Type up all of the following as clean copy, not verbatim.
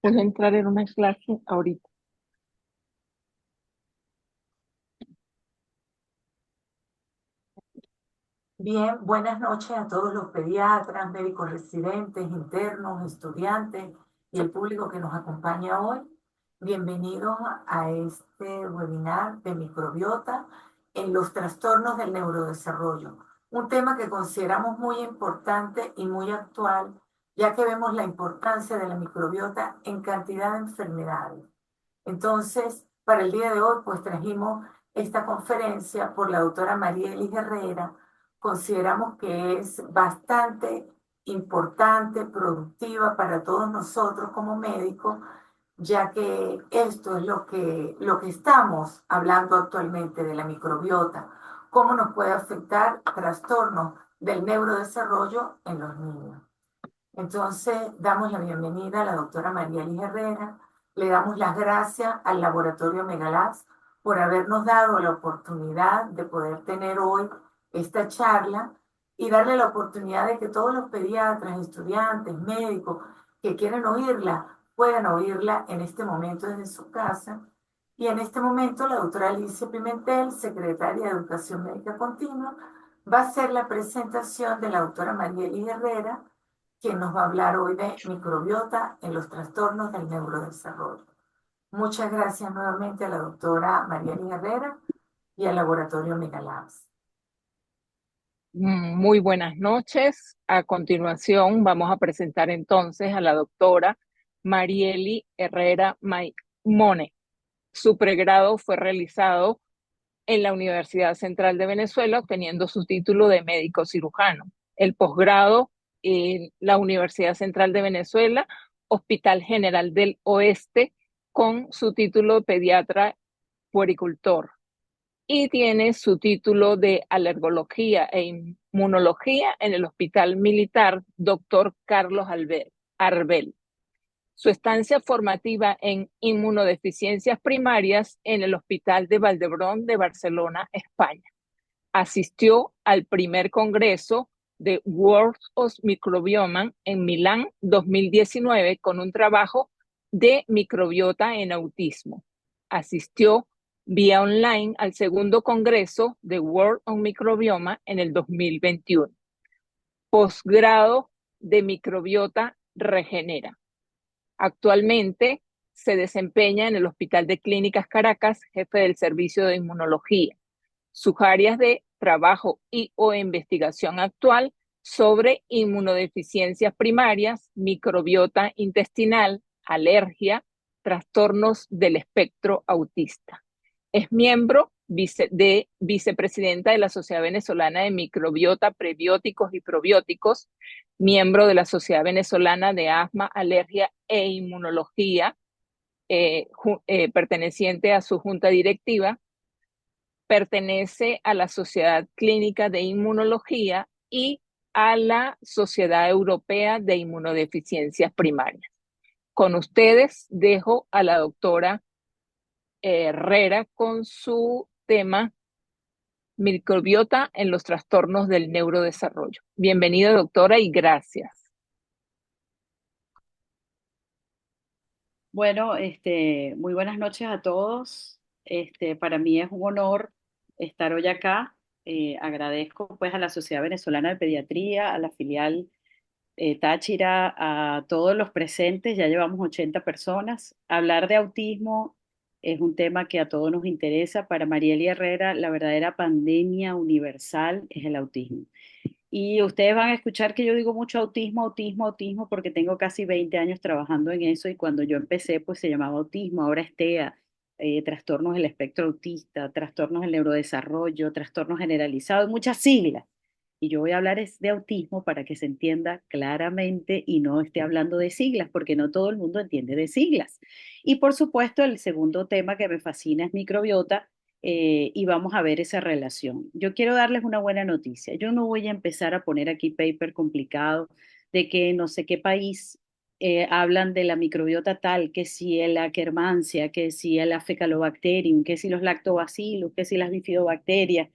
Voy a entrar en una clase ahorita. Bien, buenas noches a todos los pediatras, médicos residentes, internos, estudiantes y el público que nos acompaña hoy. Bienvenidos a este webinar de microbiota en los trastornos del neurodesarrollo. Un tema que consideramos muy importante y muy actual, ya que vemos la importancia de la microbiota en cantidad de enfermedades. Entonces, para el día de hoy, pues trajimos esta conferencia por la doctora María Elis Herrera. Consideramos que es bastante importante, productiva para todos nosotros como médicos, ya que esto es lo que estamos hablando actualmente de la microbiota, cómo nos puede afectar trastornos del neurodesarrollo en los niños. Entonces, damos la bienvenida a la doctora María Liz Herrera, le damos las gracias al laboratorio Megalabs por habernos dado la oportunidad de poder tener hoy esta charla y darle la oportunidad de que todos los pediatras, estudiantes, médicos que quieren oírla, puedan oírla en este momento desde su casa. Y en este momento la doctora Alicia Pimentel, secretaria de Educación Médica Continua, va a hacer la presentación de la doctora María Liz Herrera, quien nos va a hablar hoy de microbiota en los trastornos del neurodesarrollo. Muchas gracias nuevamente a la doctora María Herrera y al laboratorio Megalabs. Muy buenas noches. A continuación, vamos a presentar entonces a la doctora Marieli Herrera Maimone. Su pregrado fue realizado en la Universidad Central de Venezuela, obteniendo su título de médico cirujano. El posgrado en la Universidad Central de Venezuela, Hospital General del Oeste, con su título de pediatra puericultor. Y tiene su título de alergología e inmunología en el Hospital Militar Dr. Carlos Arbel. Su estancia formativa en inmunodeficiencias primarias en el Hospital de Valdebrón de Barcelona, España. Asistió al primer congreso de World of Microbiome en Milán 2019 con un trabajo de microbiota en autismo. Asistió vía online al segundo congreso de World of Microbiome en el 2021. Posgrado de microbiota Regenera. Actualmente se desempeña en el Hospital de Clínicas Caracas, jefe del servicio de inmunología. Sus áreas de trabajo y o investigación actual sobre inmunodeficiencias primarias, microbiota intestinal, alergia, trastornos del espectro autista. Es miembro vicepresidenta de la Sociedad Venezolana de Microbiota, Prebióticos y Probióticos, miembro de la Sociedad Venezolana de Asma, Alergia e Inmunología, perteneciente a su junta directiva. Pertenece a la Sociedad Clínica de Inmunología y a la Sociedad Europea de Inmunodeficiencias Primarias. Con ustedes dejo a la doctora Herrera con su tema microbiota en los trastornos del neurodesarrollo. Bienvenida, doctora, y gracias. Bueno, muy buenas noches a todos. Para mí es un honor estar hoy acá. Agradezco pues a la Sociedad Venezolana de Pediatría, a la filial Táchira, a todos los presentes. Ya llevamos 80 personas. Hablar de autismo es un tema que a todos nos interesa. Para Marieli Herrera, la verdadera pandemia universal es el autismo. Y ustedes van a escuchar que yo digo mucho autismo, autismo, autismo, porque tengo casi 20 años trabajando en eso y cuando yo empecé, pues se llamaba autismo, ahora es TEA, trastornos del espectro autista, trastornos del neurodesarrollo, trastornos generalizados, muchas siglas. Y yo voy a hablar es de autismo para que se entienda claramente y no esté hablando de siglas, porque no todo el mundo entiende de siglas. Y por supuesto, el segundo tema que me fascina es microbiota, y vamos a ver esa relación. Yo quiero darles una buena noticia. Yo no voy a empezar a poner aquí paper complicado de que no sé qué país hablan de la microbiota tal, que si el Akkermansia, que si el Faecalibacterium, que si los lactobacillus, que si las bifidobacterias.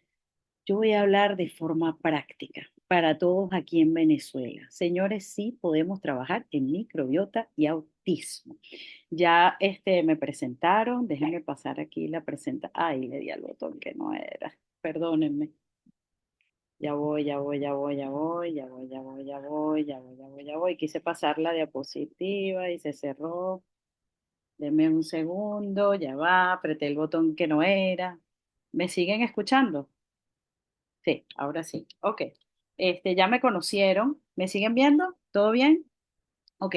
Yo voy a hablar de forma práctica para todos aquí en Venezuela. Señores, sí podemos trabajar en microbiota y autismo. Ya me presentaron, déjenme pasar aquí la presentación. Ay, le di al botón que no era. Perdónenme. Ya voy, ya voy, ya voy, ya voy, ya voy, ya voy, ya voy, ya voy, ya voy, ya voy. Quise pasar la diapositiva y se cerró. Denme un segundo, ya va, apreté el botón que no era. ¿Me siguen escuchando? Sí, ahora sí. Ok. Ya me conocieron. ¿Me siguen viendo? ¿Todo bien? Ok.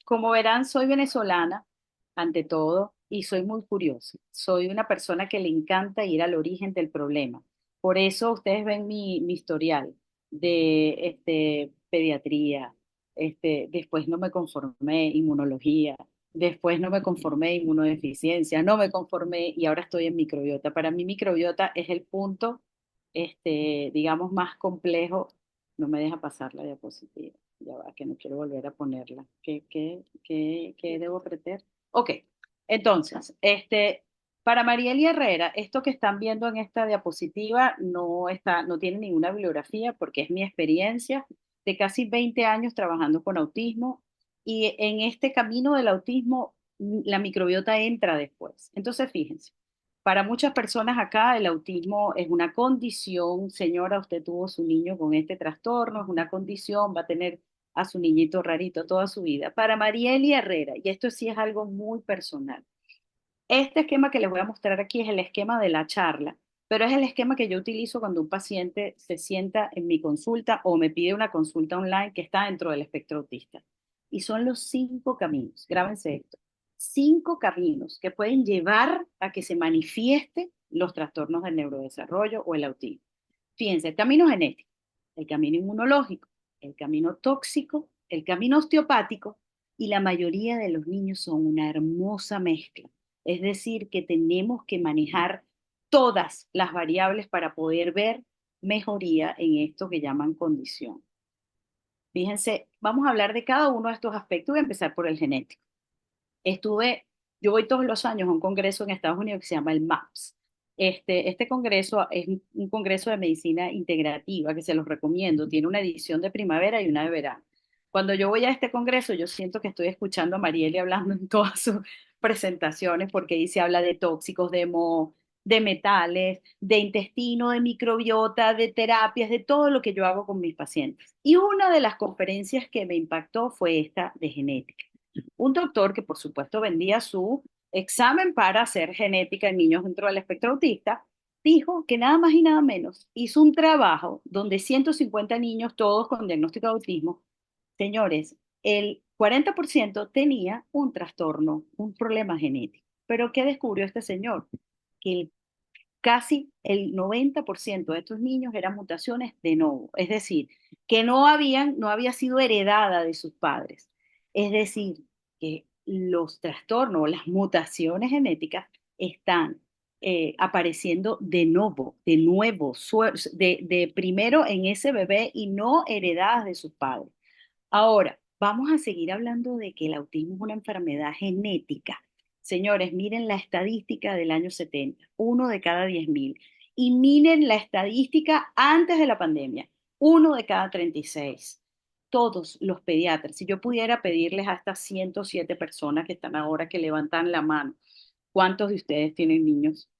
Como verán, soy venezolana, ante todo, y soy muy curiosa. Soy una persona que le encanta ir al origen del problema. Por eso ustedes ven mi historial de pediatría. Después no me conformé, inmunología. Después no me conformé, inmunodeficiencia. No me conformé y ahora estoy en microbiota. Para mí, microbiota es el punto, digamos, más complejo. No me deja pasar la diapositiva. Ya va, que no quiero volver a ponerla. ¿Qué debo apretar? Ok, entonces, para Marieli Herrera, esto que están viendo en esta diapositiva no tiene ninguna bibliografía porque es mi experiencia de casi 20 años trabajando con autismo y en este camino del autismo la microbiota entra después. Entonces, fíjense. Para muchas personas acá el autismo es una condición, señora, usted tuvo su niño con este trastorno, es una condición, va a tener a su niñito rarito toda su vida. Para Marieli Herrera, y esto sí es algo muy personal, este esquema que les voy a mostrar aquí es el esquema de la charla, pero es el esquema que yo utilizo cuando un paciente se sienta en mi consulta o me pide una consulta online que está dentro del espectro autista. Y son los 5 caminos, grábense esto, 5 caminos que pueden llevar a que se manifieste los trastornos del neurodesarrollo o el autismo. Fíjense, el camino genético, el camino inmunológico, el camino tóxico, el camino osteopático y la mayoría de los niños son una hermosa mezcla. Es decir, que tenemos que manejar todas las variables para poder ver mejoría en esto que llaman condición. Fíjense, vamos a hablar de cada uno de estos aspectos. Voy a empezar por el genético. Estuve, yo voy todos los años a un congreso en Estados Unidos que se llama el MAPS. Este congreso es un congreso de medicina integrativa que se los recomiendo. Tiene una edición de primavera y una de verano. Cuando yo voy a este congreso, yo siento que estoy escuchando a Marieli hablando en todas sus presentaciones, porque ahí se habla de tóxicos, de metales, de intestino, de microbiota, de terapias, de todo lo que yo hago con mis pacientes. Y una de las conferencias que me impactó fue esta de genética. Un doctor que por supuesto vendía su examen para hacer genética en niños dentro del espectro autista, dijo que nada más y nada menos hizo un trabajo donde 150 niños, todos con diagnóstico de autismo, señores, el 40% tenía un trastorno, un problema genético. Pero ¿qué descubrió este señor? Que casi el 90% de estos niños eran mutaciones de novo, es decir, que no había sido heredada de sus padres. Es decir, que los trastornos, las mutaciones genéticas están apareciendo de nuevo, de primero en ese bebé y no heredadas de sus padres. Ahora, vamos a seguir hablando de que el autismo es una enfermedad genética. Señores, miren la estadística del año 70, 1 de cada 10.000. Y miren la estadística antes de la pandemia, 1 de cada 36. Todos los pediatras, si yo pudiera pedirles a estas 107 personas que están ahora que levantan la mano, ¿cuántos de ustedes tienen niños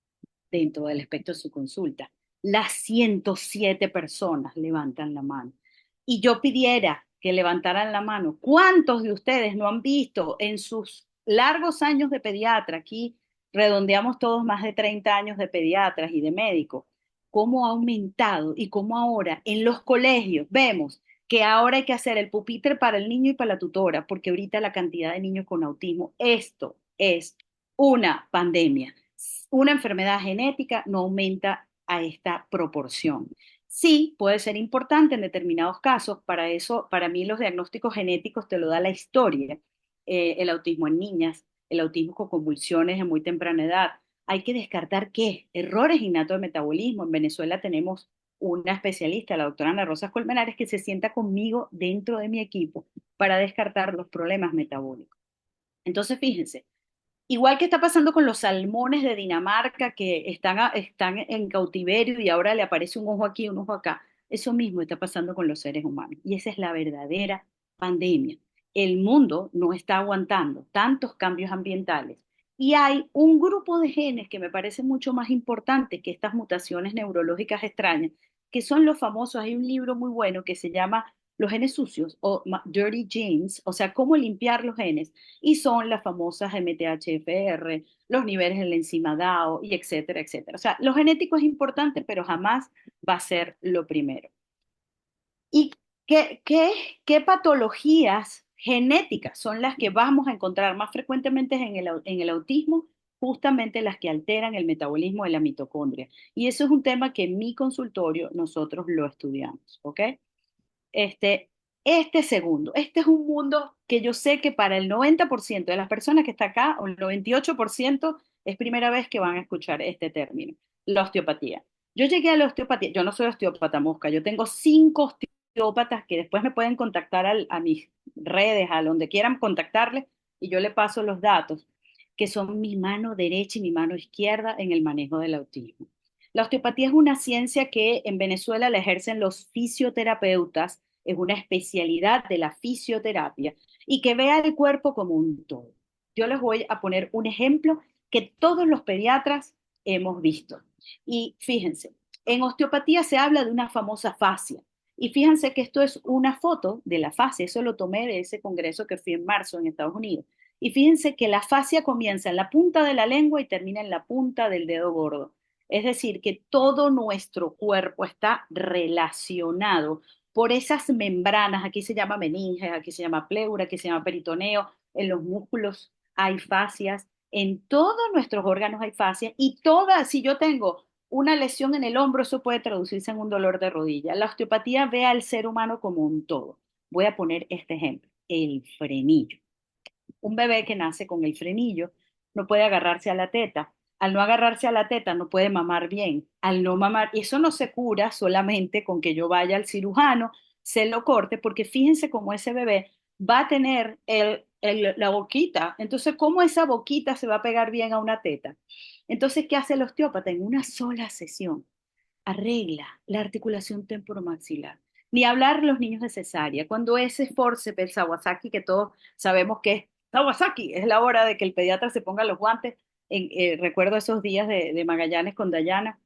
dentro del espectro de su consulta? Las 107 personas levantan la mano. Y yo pidiera que levantaran la mano, ¿cuántos de ustedes no han visto en sus largos años de pediatra? Aquí redondeamos todos más de 30 años de pediatras y de médicos, cómo ha aumentado y cómo ahora en los colegios vemos que ahora hay que hacer el pupitre para el niño y para la tutora, porque ahorita la cantidad de niños con autismo, esto es una pandemia. Una enfermedad genética no aumenta a esta proporción. Sí, puede ser importante en determinados casos. Para eso, para mí los diagnósticos genéticos te lo da la historia. El autismo en niñas, el autismo con convulsiones en muy temprana edad. Hay que descartar qué, errores innatos de metabolismo. En Venezuela tenemos una especialista, la doctora Ana Rosas Colmenares, que se sienta conmigo dentro de mi equipo para descartar los problemas metabólicos. Entonces, fíjense, igual que está pasando con los salmones de Dinamarca que están en cautiverio y ahora le aparece un ojo aquí, un ojo acá. Eso mismo está pasando con los seres humanos y esa es la verdadera pandemia. El mundo no está aguantando tantos cambios ambientales y hay un grupo de genes que me parece mucho más importante que estas mutaciones neurológicas extrañas, que son los famosos. Hay un libro muy bueno que se llama Los genes sucios o Dirty Genes, o sea, cómo limpiar los genes, y son las famosas MTHFR, los niveles de la enzima DAO, y etcétera, etcétera. O sea, lo genético es importante, pero jamás va a ser lo primero. ¿Y qué patologías genéticas son las que vamos a encontrar más frecuentemente en el autismo? Justamente las que alteran el metabolismo de la mitocondria. Y eso es un tema que en mi consultorio nosotros lo estudiamos, ¿ok? Este, este segundo, este es un mundo que yo sé que para el 90% de las personas que está acá, o el 98%, es primera vez que van a escuchar este término, la osteopatía. Yo llegué a la osteopatía, yo no soy osteópata mosca, yo tengo 5 osteópatas que después me pueden contactar a mis redes, a donde quieran contactarles, y yo le paso los datos, que son mi mano derecha y mi mano izquierda en el manejo del autismo. La osteopatía es una ciencia que en Venezuela la ejercen los fisioterapeutas, es una especialidad de la fisioterapia y que vea el cuerpo como un todo. Yo les voy a poner un ejemplo que todos los pediatras hemos visto. Y fíjense, en osteopatía se habla de una famosa fascia. Y fíjense que esto es una foto de la fascia, eso lo tomé de ese congreso que fui en marzo en Estados Unidos. Y fíjense que la fascia comienza en la punta de la lengua y termina en la punta del dedo gordo. Es decir, que todo nuestro cuerpo está relacionado por esas membranas. Aquí se llama meninges, aquí se llama pleura, aquí se llama peritoneo. En los músculos hay fascias, en todos nuestros órganos hay fascias y todas, si yo tengo una lesión en el hombro, eso puede traducirse en un dolor de rodilla. La osteopatía ve al ser humano como un todo. Voy a poner este ejemplo, el frenillo. Un bebé que nace con el frenillo no puede agarrarse a la teta. Al no agarrarse a la teta no puede mamar bien. Al no mamar, y eso no se cura solamente con que yo vaya al cirujano, se lo corte, porque fíjense cómo ese bebé va a tener la boquita. Entonces, ¿cómo esa boquita se va a pegar bien a una teta? Entonces, ¿qué hace el osteópata? En una sola sesión arregla la articulación temporomaxilar. Ni hablar los niños de cesárea. Cuando ese forceps, el Kawasaki, que todos sabemos que es Kawasaki, es la hora de que el pediatra se ponga los guantes. Recuerdo esos días de Magallanes con Dayana.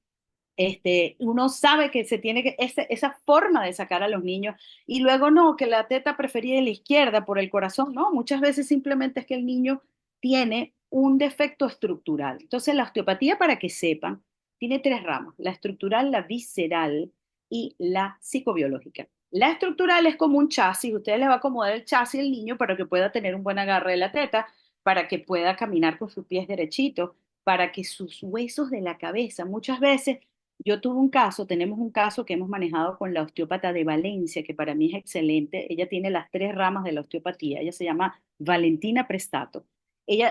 Uno sabe que se tiene que, esa forma de sacar a los niños, y luego no, que la teta preferida de la izquierda por el corazón, no, muchas veces simplemente es que el niño tiene un defecto estructural. Entonces, la osteopatía, para que sepan, tiene 3 ramas: la estructural, la visceral y la psicobiológica. La estructural es como un chasis, usted le va a acomodar el chasis al niño para que pueda tener un buen agarre de la teta, para que pueda caminar con sus pies derechitos, para que sus huesos de la cabeza, muchas veces yo tuve un caso, tenemos un caso que hemos manejado con la osteópata de Valencia, que para mí es excelente. Ella tiene las 3 ramas de la osteopatía. Ella se llama Valentina Prestato.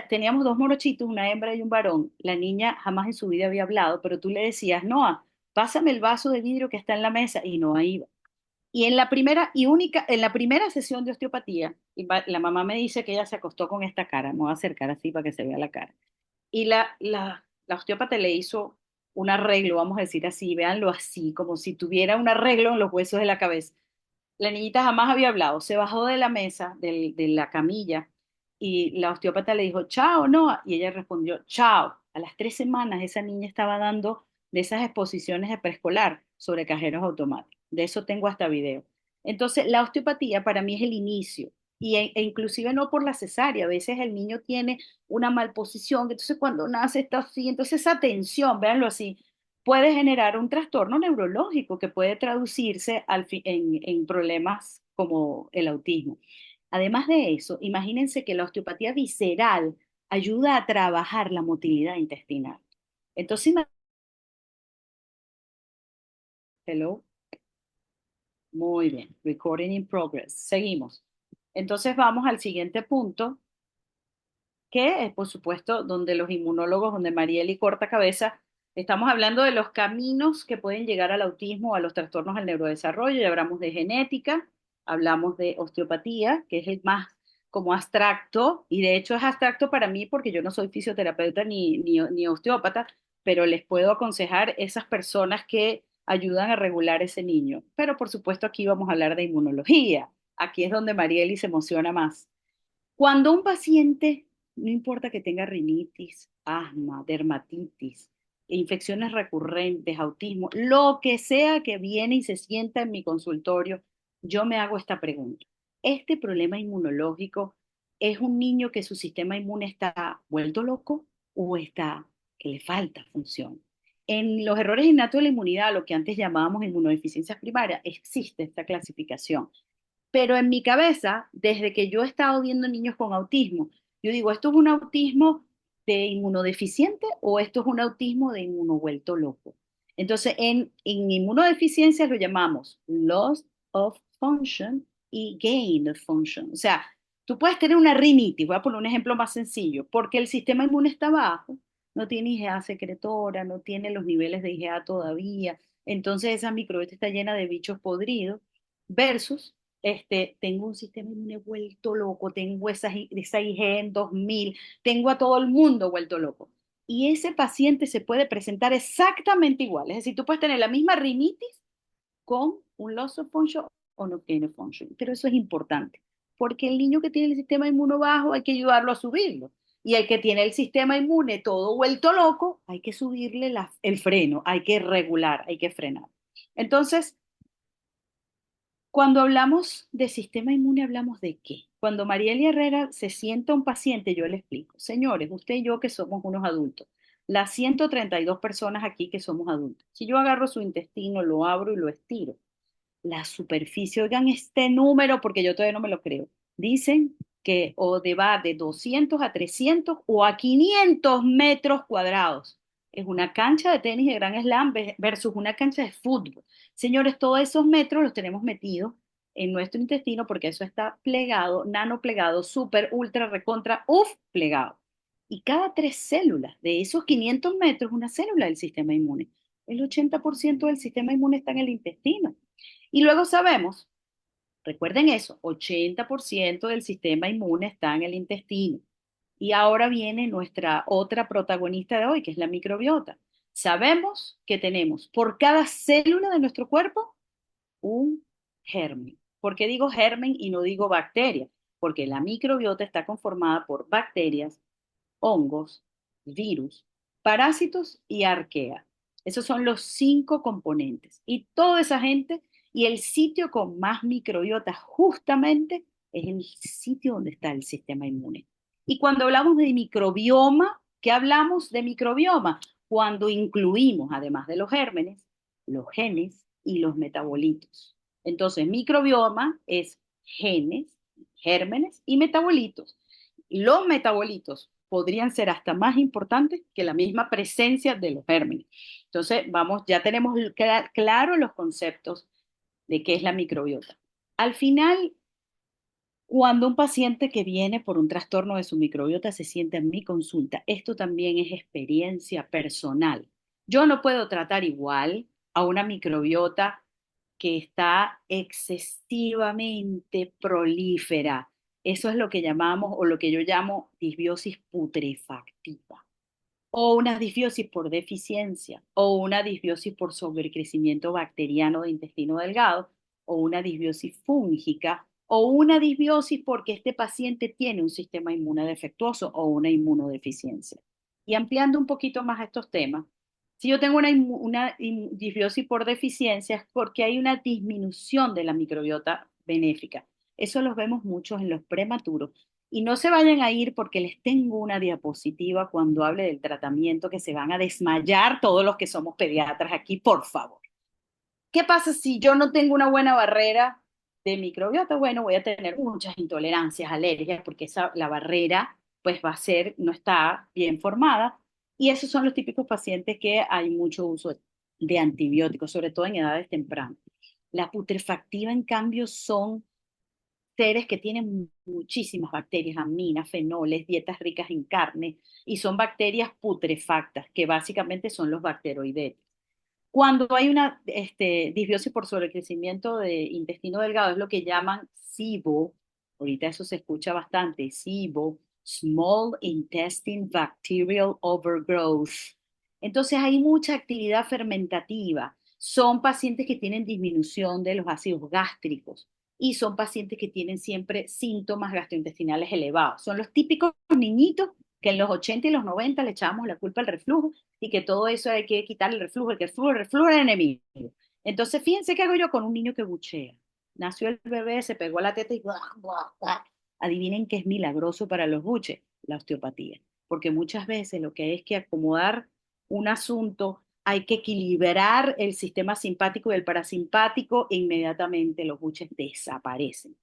Teníamos 2 morochitos, una hembra y un varón. La niña jamás en su vida había hablado, pero tú le decías, Noah, pásame el vaso de vidrio que está en la mesa, y Noah iba. Y en la primera sesión de osteopatía, la mamá me dice que ella se acostó con esta cara. Me voy a acercar así para que se vea la cara. Y la osteópata le hizo un arreglo, vamos a decir así, véanlo así, como si tuviera un arreglo en los huesos de la cabeza. La niñita jamás había hablado, se bajó de la mesa, de la camilla, y la osteópata le dijo, chao, no, y ella respondió, chao. A las 3 semanas esa niña estaba dando de esas exposiciones de preescolar sobre cajeros automáticos. De eso tengo hasta video. Entonces, la osteopatía para mí es el inicio, e inclusive no por la cesárea, a veces el niño tiene una malposición, entonces cuando nace está así, entonces esa tensión, véanlo así, puede generar un trastorno neurológico que puede traducirse en problemas como el autismo. Además de eso, imagínense que la osteopatía visceral ayuda a trabajar la motilidad intestinal. Entonces, hello, muy bien, recording in progress. Seguimos. Entonces vamos al siguiente punto, que es, por supuesto, donde los inmunólogos, donde Marieli corta cabeza, estamos hablando de los caminos que pueden llegar al autismo o a los trastornos del neurodesarrollo. Ya hablamos de genética, hablamos de osteopatía, que es el más como abstracto, y de hecho es abstracto para mí porque yo no soy fisioterapeuta ni osteópata, pero les puedo aconsejar esas personas que ayudan a regular ese niño. Pero por supuesto aquí vamos a hablar de inmunología. Aquí es donde Marieli se emociona más. Cuando un paciente, no importa que tenga rinitis, asma, dermatitis, infecciones recurrentes, autismo, lo que sea que viene y se sienta en mi consultorio, yo me hago esta pregunta. ¿Este problema inmunológico es un niño que su sistema inmune está vuelto loco o está que le falta función? En los errores innatos de la inmunidad, lo que antes llamábamos inmunodeficiencias primarias, existe esta clasificación. Pero en mi cabeza, desde que yo he estado viendo niños con autismo, yo digo, ¿esto es un autismo de inmunodeficiente o esto es un autismo de inmuno vuelto loco? Entonces, en inmunodeficiencias lo llamamos loss of function y gain of function. O sea, tú puedes tener una rinitis, voy a poner un ejemplo más sencillo, porque el sistema inmune está bajo, no tiene IgA secretora, no tiene los niveles de IgA todavía, entonces esa microbiota está llena de bichos podridos, versus tengo un sistema inmune vuelto loco, tengo esa IgE en 2000, tengo a todo el mundo vuelto loco. Y ese paciente se puede presentar exactamente igual. Es decir, tú puedes tener la misma rinitis con un loss of function o no tiene function. Pero eso es importante, porque el niño que tiene el sistema inmune bajo hay que ayudarlo a subirlo. Y el que tiene el sistema inmune todo vuelto loco, hay que subirle el freno, hay que regular, hay que frenar. Entonces, cuando hablamos de sistema inmune, ¿hablamos de qué? Cuando Marieli Herrera se sienta un paciente, yo le explico, señores, usted y yo que somos unos adultos, las 132 personas aquí que somos adultos, si yo agarro su intestino, lo abro y lo estiro, la superficie, oigan este número porque yo todavía no me lo creo, dicen que va de 200 a 300 o a 500 metros cuadrados. Es una cancha de tenis de Gran Slam versus una cancha de fútbol. Señores, todos esos metros los tenemos metidos en nuestro intestino porque eso está plegado, nanoplegado, super, ultra, recontra, plegado. Y cada 3 células de esos 500 metros es una célula del sistema inmune. El 80% del sistema inmune está en el intestino. Y luego sabemos, recuerden eso, 80% del sistema inmune está en el intestino. Y ahora viene nuestra otra protagonista de hoy, que es la microbiota. Sabemos que tenemos por cada célula de nuestro cuerpo un germen. ¿Por qué digo germen y no digo bacteria? Porque la microbiota está conformada por bacterias, hongos, virus, parásitos y arquea. Esos son los 5 componentes. Y toda esa gente, y el sitio con más microbiota justamente es el sitio donde está el sistema inmune. Y cuando hablamos de microbioma, ¿qué hablamos de microbioma? Cuando incluimos, además de los gérmenes, los genes y los metabolitos. Entonces, microbioma es genes, gérmenes y metabolitos. Los metabolitos podrían ser hasta más importantes que la misma presencia de los gérmenes. Entonces, vamos, ya tenemos claro los conceptos de qué es la microbiota. Al final, cuando un paciente que viene por un trastorno de su microbiota se sienta en mi consulta, esto también es experiencia personal. Yo no puedo tratar igual a una microbiota que está excesivamente prolífera. Eso es lo que llamamos o lo que yo llamo disbiosis putrefactiva o una disbiosis por deficiencia, o una disbiosis por sobrecrecimiento bacteriano de intestino delgado, o una disbiosis fúngica, o una disbiosis porque este paciente tiene un sistema inmune defectuoso o una inmunodeficiencia. Y ampliando un poquito más estos temas, si yo tengo una disbiosis por deficiencia es porque hay una disminución de la microbiota benéfica. Eso los vemos muchos en los prematuros y no se vayan a ir porque les tengo una diapositiva cuando hable del tratamiento que se van a desmayar todos los que somos pediatras aquí, por favor. ¿Qué pasa si yo no tengo una buena barrera de microbiota? Bueno, voy a tener muchas intolerancias, alergias, porque la barrera pues va a ser, no está bien formada. Y esos son los típicos pacientes que hay mucho uso de antibióticos, sobre todo en edades tempranas. La putrefactiva, en cambio, son seres que tienen muchísimas bacterias, aminas, fenoles, dietas ricas en carne, y son bacterias putrefactas, que básicamente son los bacteroidetes. Cuando hay una disbiosis por sobrecrecimiento de intestino delgado, es lo que llaman SIBO, ahorita eso se escucha bastante, SIBO, Small Intestine Bacterial Overgrowth. Entonces hay mucha actividad fermentativa, son pacientes que tienen disminución de los ácidos gástricos y son pacientes que tienen siempre síntomas gastrointestinales elevados. Son los típicos niñitos que en los 80 y los 90 le echábamos la culpa al reflujo y que todo eso hay que quitarle el reflujo era el enemigo. Entonces, fíjense qué hago yo con un niño que buchea. Nació el bebé, se pegó a la teta y ¡buah, buah, buah! Adivinen qué es milagroso para los buches, la osteopatía. Porque muchas veces lo que hay es que acomodar un asunto, hay que equilibrar el sistema simpático y el parasimpático e inmediatamente los buches desaparecen.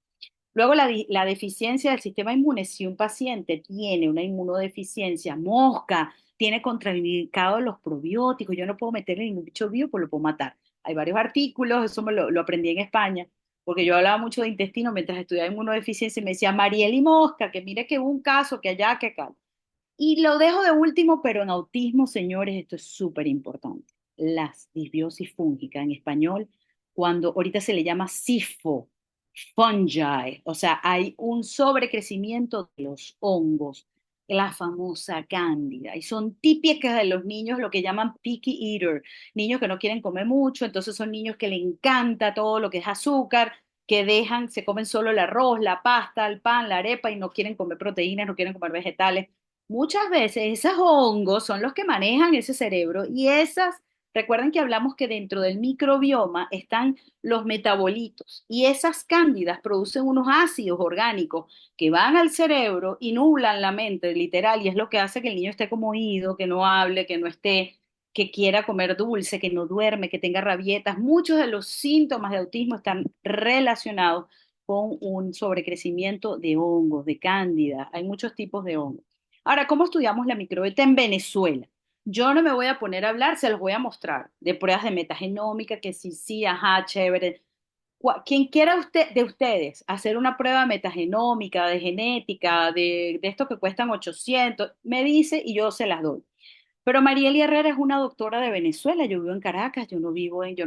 Luego, la deficiencia del sistema inmune, si un paciente tiene una inmunodeficiencia, mosca, tiene contraindicados los probióticos, yo no puedo meterle ningún bicho vivo, pues lo puedo matar. Hay varios artículos, eso lo aprendí en España, porque yo hablaba mucho de intestino mientras estudiaba inmunodeficiencia y me decía, Mariel y mosca, que mire que hubo un caso, que allá, que acá. Y lo dejo de último, pero en autismo, señores, esto es súper importante. Las disbiosis fúngica en español, cuando ahorita se le llama SIFO, fungi, o sea, hay un sobrecrecimiento de los hongos, la famosa cándida, y son típicas de los niños, lo que llaman picky eater, niños que no quieren comer mucho, entonces son niños que le encanta todo lo que es azúcar, que dejan, se comen solo el arroz, la pasta, el pan, la arepa y no quieren comer proteínas, no quieren comer vegetales. Muchas veces esos hongos son los que manejan ese cerebro y recuerden que hablamos que dentro del microbioma están los metabolitos y esas cándidas producen unos ácidos orgánicos que van al cerebro y nublan la mente, literal, y es lo que hace que el niño esté como oído, que no hable, que no esté, que quiera comer dulce, que no duerme, que tenga rabietas. Muchos de los síntomas de autismo están relacionados con un sobrecrecimiento de hongos, de cándida. Hay muchos tipos de hongos. Ahora, ¿cómo estudiamos la microbiota en Venezuela? Yo no me voy a poner a hablar, se los voy a mostrar, de pruebas de metagenómica, que sí, sí, ajá, chévere. Quien quiera de ustedes hacer una prueba metagenómica, de genética, de esto que cuestan 800, me dice y yo se las doy. Pero Marieli Herrera es una doctora de Venezuela, yo vivo en Caracas, yo no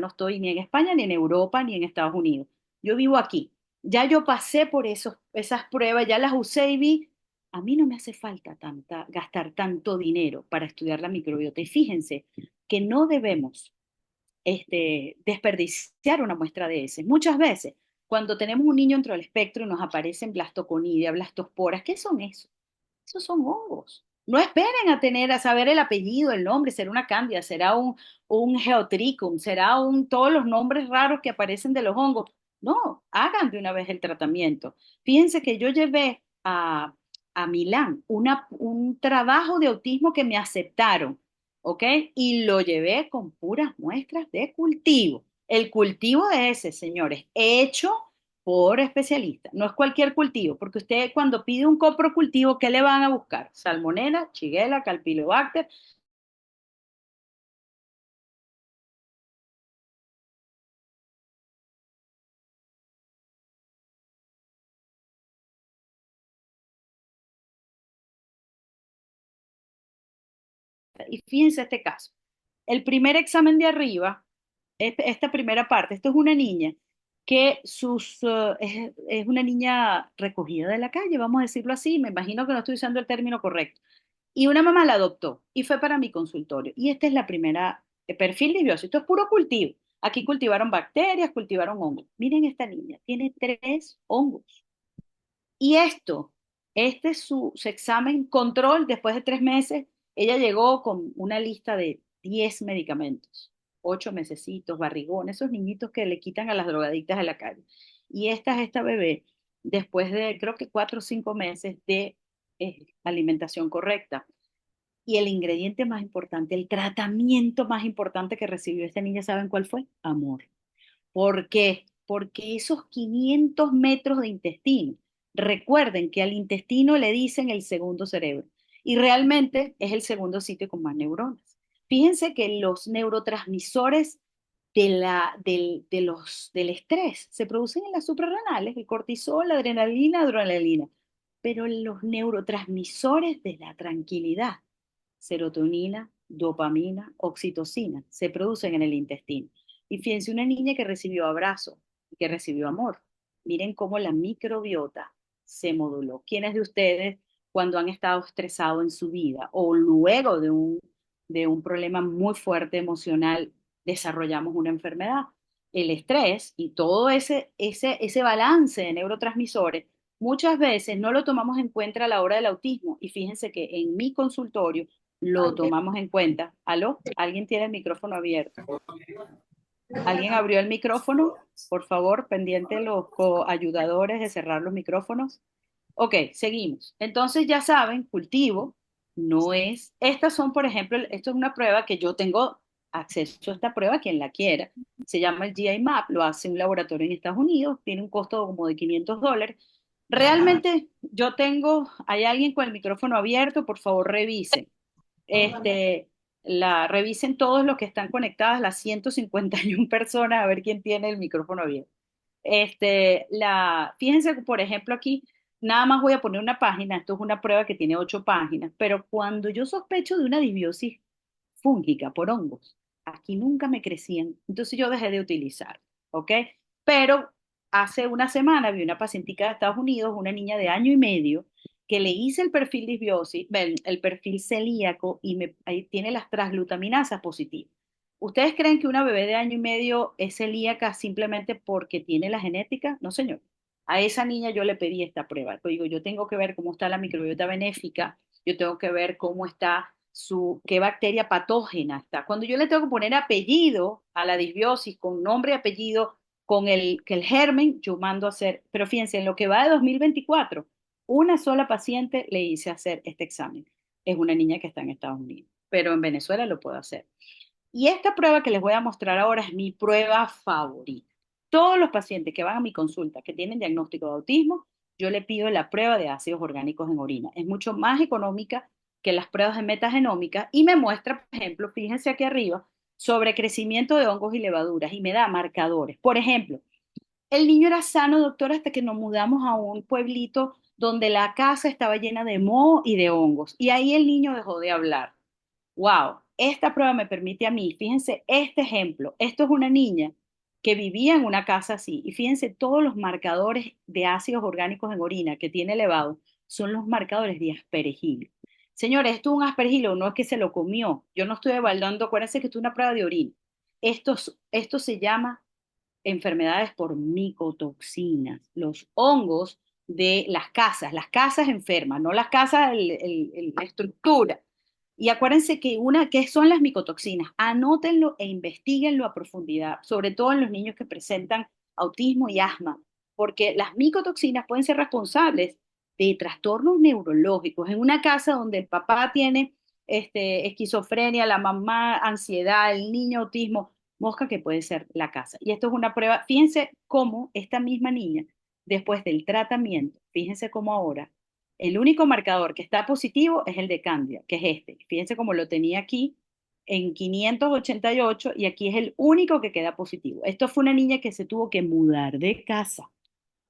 estoy ni en España, ni en Europa, ni en Estados Unidos. Yo vivo aquí. Ya yo pasé por esas pruebas, ya las usé y vi, a mí no me hace falta gastar tanto dinero para estudiar la microbiota. Y fíjense que no debemos desperdiciar una muestra de heces. Muchas veces, cuando tenemos un niño dentro del espectro, nos aparecen blastoconidia, blastosporas. ¿Qué son eso? Esos son hongos. No esperen a saber el apellido, el nombre, será una cándida, será un geotricum, todos los nombres raros que aparecen de los hongos. No, hagan de una vez el tratamiento. Fíjense que yo llevé a Milán un trabajo de autismo que me aceptaron, ¿ok? Y lo llevé con puras muestras de cultivo. El cultivo de ese, señores, hecho por especialista. No es cualquier cultivo, porque usted cuando pide un coprocultivo, ¿qué le van a buscar? Salmonella, Shigella, Campylobacter. Y fíjense este caso. El primer examen de arriba, esta primera parte, esto es una niña que es una niña recogida de la calle, vamos a decirlo así, me imagino que no estoy usando el término correcto. Y una mamá la adoptó y fue para mi consultorio. Y esta es la primera perfil de biópsia. Esto es puro cultivo. Aquí cultivaron bacterias, cultivaron hongos. Miren esta niña, tiene 3 hongos. Y este es su examen control después de 3 meses. Ella llegó con una lista de 10 medicamentos, 8 mesecitos, barrigón, esos niñitos que le quitan a las drogadictas de la calle. Y esta es esta bebé, después de creo que 4 o 5 meses de alimentación correcta. Y el ingrediente más importante, el tratamiento más importante que recibió esta niña, ¿saben cuál fue? Amor. ¿Por qué? Porque esos 500 metros de intestino, recuerden que al intestino le dicen el segundo cerebro y realmente es el segundo sitio con más neuronas. Fíjense que los neurotransmisores del estrés se producen en las suprarrenales, el cortisol, la adrenalina, pero los neurotransmisores de la tranquilidad, serotonina, dopamina, oxitocina, se producen en el intestino. Y fíjense, una niña que recibió abrazo, que recibió amor. Miren cómo la microbiota se moduló. ¿Quiénes de ustedes, cuando han estado estresados en su vida o luego de un problema muy fuerte emocional, desarrollamos una enfermedad. El estrés y todo ese balance de neurotransmisores muchas veces no lo tomamos en cuenta a la hora del autismo. Y fíjense que en mi consultorio lo tomamos en cuenta. ¿Aló? ¿Alguien tiene el micrófono abierto? ¿Alguien abrió el micrófono? Por favor, pendiente los coayudadores de cerrar los micrófonos. Ok, seguimos. Entonces ya saben, cultivo no es, estas son, por ejemplo, esto es una prueba que yo tengo acceso a esta prueba, quien la quiera. Se llama el GI Map, lo hace un laboratorio en Estados Unidos, tiene un costo como de $500. Realmente yo tengo, hay alguien con el micrófono abierto, por favor revisen. Este, revisen todos los que están conectadas, las 151 personas, a ver quién tiene el micrófono abierto. Fíjense, por ejemplo, aquí nada más voy a poner una página, esto es una prueba que tiene 8 páginas, pero cuando yo sospecho de una disbiosis fúngica por hongos, aquí nunca me crecían, entonces yo dejé de utilizar, ¿ok? Pero hace una semana vi una pacientica de Estados Unidos, una niña de año y medio, que le hice el perfil disbiosis, el perfil celíaco, y ahí tiene las transglutaminasas positivas. ¿Ustedes creen que una bebé de año y medio es celíaca simplemente porque tiene la genética? No, señor. A esa niña yo le pedí esta prueba. Yo digo, yo tengo que ver cómo está la microbiota benéfica, yo tengo que ver cómo está qué bacteria patógena está. Cuando yo le tengo que poner apellido a la disbiosis, con nombre y apellido, con que el germen, yo mando a hacer, pero fíjense, en lo que va de 2024, una sola paciente le hice hacer este examen. Es una niña que está en Estados Unidos, pero en Venezuela lo puedo hacer. Y esta prueba que les voy a mostrar ahora es mi prueba favorita. Todos los pacientes que van a mi consulta que tienen diagnóstico de autismo, yo le pido la prueba de ácidos orgánicos en orina. Es mucho más económica que las pruebas de metagenómica y me muestra, por ejemplo, fíjense aquí arriba, sobre crecimiento de hongos y levaduras y me da marcadores. Por ejemplo, el niño era sano, doctor, hasta que nos mudamos a un pueblito donde la casa estaba llena de moho y de hongos y ahí el niño dejó de hablar. Wow, esta prueba me permite a mí, fíjense este ejemplo, esto es una niña que vivía en una casa así y fíjense todos los marcadores de ácidos orgánicos en orina que tiene elevado son los marcadores de aspergilo. Señores, esto es un aspergilo, no es que se lo comió, yo no estoy evaluando, acuérdense que esto es una prueba de orina. Esto se llama enfermedades por micotoxinas, los hongos de las casas enfermas, no las casas, la estructura. Y acuérdense que ¿qué son las micotoxinas? Anótenlo e investiguenlo a profundidad, sobre todo en los niños que presentan autismo y asma, porque las micotoxinas pueden ser responsables de trastornos neurológicos. En una casa donde el papá tiene esquizofrenia, la mamá ansiedad, el niño autismo, mosca que puede ser la casa. Y esto es una prueba, fíjense cómo esta misma niña, después del tratamiento, fíjense cómo ahora el único marcador que está positivo es el de Candida, que es este. Fíjense cómo lo tenía aquí en 588 y aquí es el único que queda positivo. Esto fue una niña que se tuvo que mudar de casa.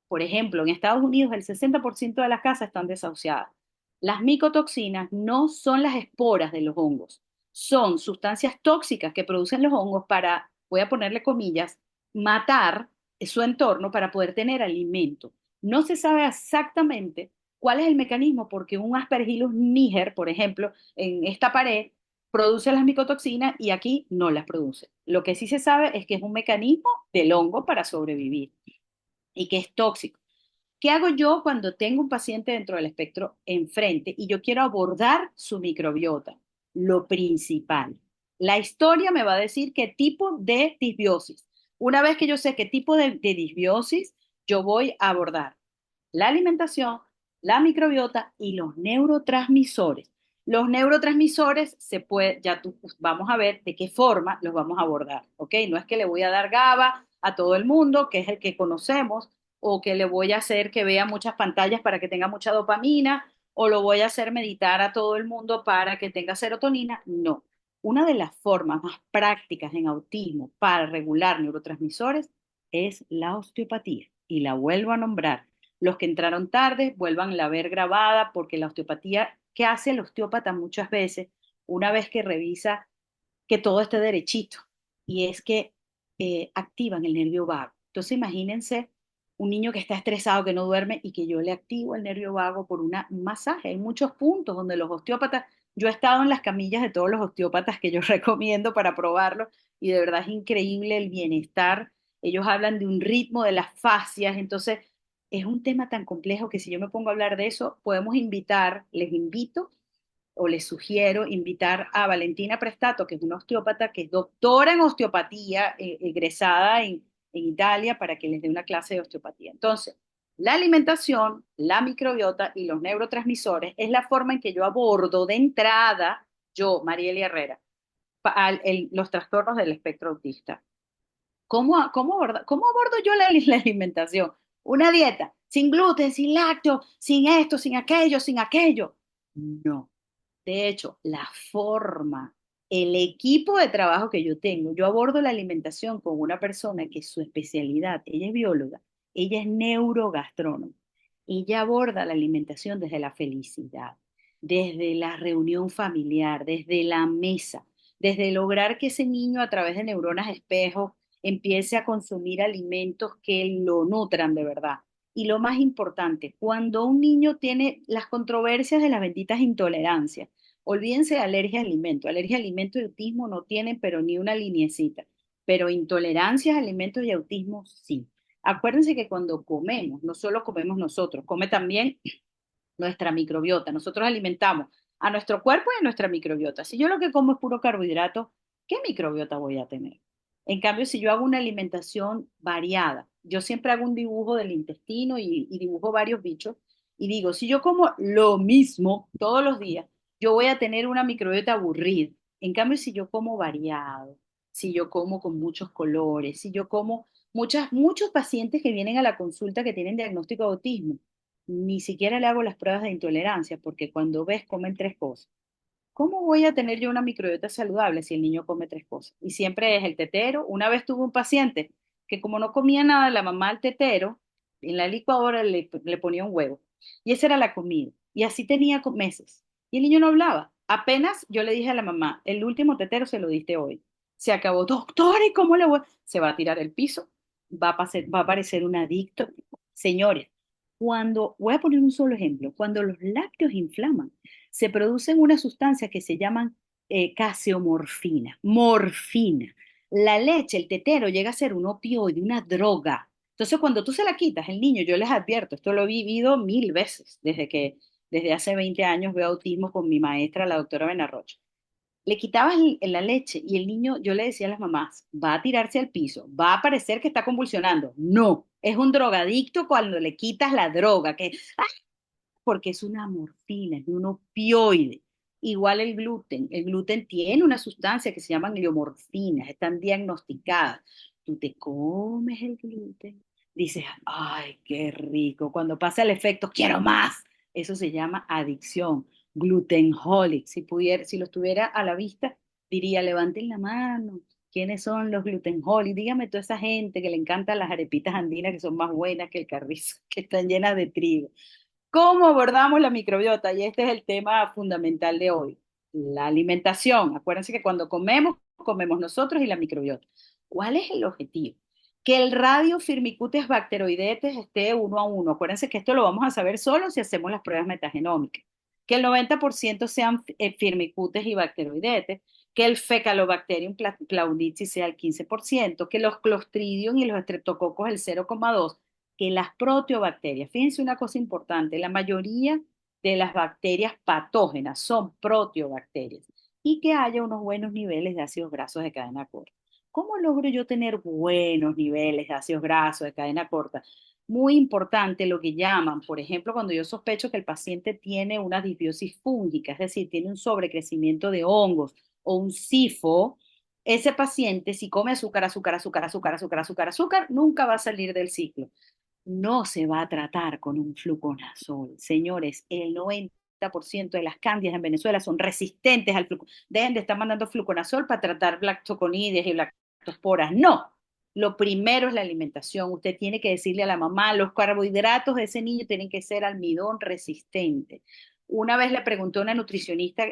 Por ejemplo, en Estados Unidos el 60% de las casas están desahuciadas. Las micotoxinas no son las esporas de los hongos, son sustancias tóxicas que producen los hongos para, voy a ponerle comillas, matar su entorno para poder tener alimento. No se sabe exactamente cuál es el mecanismo porque un Aspergillus niger, por ejemplo, en esta pared produce las micotoxinas y aquí no las produce. Lo que sí se sabe es que es un mecanismo del hongo para sobrevivir y que es tóxico. ¿Qué hago yo cuando tengo un paciente dentro del espectro enfrente y yo quiero abordar su microbiota? Lo principal. La historia me va a decir qué tipo de disbiosis. Una vez que yo sé qué tipo de disbiosis, yo voy a abordar la alimentación, la microbiota y los neurotransmisores. Los neurotransmisores vamos a ver de qué forma los vamos a abordar, ¿ok? No es que le voy a dar GABA a todo el mundo, que es el que conocemos, o que le voy a hacer que vea muchas pantallas para que tenga mucha dopamina, o lo voy a hacer meditar a todo el mundo para que tenga serotonina. No. Una de las formas más prácticas en autismo para regular neurotransmisores es la osteopatía, y la vuelvo a nombrar. Los que entraron tarde, vuelvan a ver grabada, porque la osteopatía, ¿qué hace el osteópata muchas veces una vez que revisa que todo esté derechito? Y es que activan el nervio vago. Entonces imagínense un niño que está estresado, que no duerme y que yo le activo el nervio vago por un masaje. Hay muchos puntos donde los osteópatas, yo he estado en las camillas de todos los osteópatas que yo recomiendo para probarlo y de verdad es increíble el bienestar. Ellos hablan de un ritmo de las fascias, entonces es un tema tan complejo que si yo me pongo a hablar de eso, podemos invitar, les invito o les sugiero invitar a Valentina Prestato, que es una osteópata, que es doctora en osteopatía, egresada en Italia, para que les dé una clase de osteopatía. Entonces, la alimentación, la microbiota y los neurotransmisores es la forma en que yo abordo de entrada, yo, Mariela Herrera, los trastornos del espectro autista. ¿Cómo abordo yo la alimentación? Una dieta sin gluten, sin lácteos, sin esto, sin aquello, sin aquello. No. De hecho, la forma, el equipo de trabajo que yo tengo, yo abordo la alimentación con una persona que su especialidad, ella es bióloga, ella es neurogastrónoma. Ella aborda la alimentación desde la felicidad, desde la reunión familiar, desde la mesa, desde lograr que ese niño a través de neuronas espejo empiece a consumir alimentos que lo nutran de verdad. Y lo más importante, cuando un niño tiene las controversias de las benditas intolerancias, olvídense de alergia a alimentos y autismo no tienen, pero ni una lineecita, pero intolerancias a alimentos y autismo sí. Acuérdense que cuando comemos, no solo comemos nosotros, come también nuestra microbiota. Nosotros alimentamos a nuestro cuerpo y a nuestra microbiota. Si yo lo que como es puro carbohidrato, ¿qué microbiota voy a tener? En cambio, si yo hago una alimentación variada, yo siempre hago un dibujo del intestino y dibujo varios bichos y digo, si yo como lo mismo todos los días, yo voy a tener una microbiota aburrida. En cambio, si yo como variado, si yo como con muchos colores, si yo como muchos pacientes que vienen a la consulta que tienen diagnóstico de autismo, ni siquiera le hago las pruebas de intolerancia, porque cuando ves, comen tres cosas. ¿Cómo voy a tener yo una microbiota saludable si el niño come tres cosas? Y siempre es el tetero. Una vez tuve un paciente que como no comía nada, la mamá al tetero, en la licuadora le ponía un huevo. Y esa era la comida. Y así tenía meses. Y el niño no hablaba. Apenas yo le dije a la mamá, el último tetero se lo diste hoy. Se acabó, doctor, ¿y cómo le voy? Se va a tirar el piso, va a parecer un adicto. Señores, voy a poner un solo ejemplo, cuando los lácteos inflaman, se producen unas sustancias que se llaman caseomorfina, morfina. La leche, el tetero, llega a ser un opioide, una droga. Entonces, cuando tú se la quitas, el niño, yo les advierto, esto lo he vivido 1000 veces, desde hace 20 años veo autismo con mi maestra, la doctora Benarrocha. Le quitabas la leche y el niño, yo le decía a las mamás, va a tirarse al piso, va a parecer que está convulsionando. No, es un drogadicto cuando le quitas la droga, porque es una morfina, es un opioide. Igual el gluten tiene una sustancia que se llama gliomorfinas, están diagnosticadas. Tú te comes el gluten, dices, ay, qué rico. Cuando pasa el efecto, quiero más. Eso se llama adicción, glutenholic. Si lo estuviera a la vista, diría, levanten la mano. ¿Quiénes son los glutenholic? Dígame toda esa gente que le encantan las arepitas andinas que son más buenas que el carrizo, que están llenas de trigo. ¿Cómo abordamos la microbiota? Y este es el tema fundamental de hoy, la alimentación. Acuérdense que cuando comemos, comemos nosotros y la microbiota. ¿Cuál es el objetivo? Que el radio Firmicutes bacteroidetes esté 1 a 1. Acuérdense que esto lo vamos a saber solo si hacemos las pruebas metagenómicas. Que el 90% sean Firmicutes y bacteroidetes, que el Fecalobacterium claudicii sea el 15%, que los Clostridium y los Streptococos el 0,2%, que las proteobacterias, fíjense una cosa importante, la mayoría de las bacterias patógenas son proteobacterias y que haya unos buenos niveles de ácidos grasos de cadena corta. ¿Cómo logro yo tener buenos niveles de ácidos grasos de cadena corta? Muy importante lo que llaman, por ejemplo, cuando yo sospecho que el paciente tiene una disbiosis fúngica, es decir, tiene un sobrecrecimiento de hongos o un sifo, ese paciente si come azúcar, azúcar, azúcar, azúcar, azúcar, azúcar, azúcar, nunca va a salir del ciclo. No se va a tratar con un fluconazol. Señores, el 90% de las cándidas en Venezuela son resistentes al fluconazol. Dejen de estar mandando fluconazol para tratar blactoconidias y lactosporas. No. Lo primero es la alimentación. Usted tiene que decirle a la mamá, los carbohidratos de ese niño tienen que ser almidón resistente. Una vez le pregunté a una nutricionista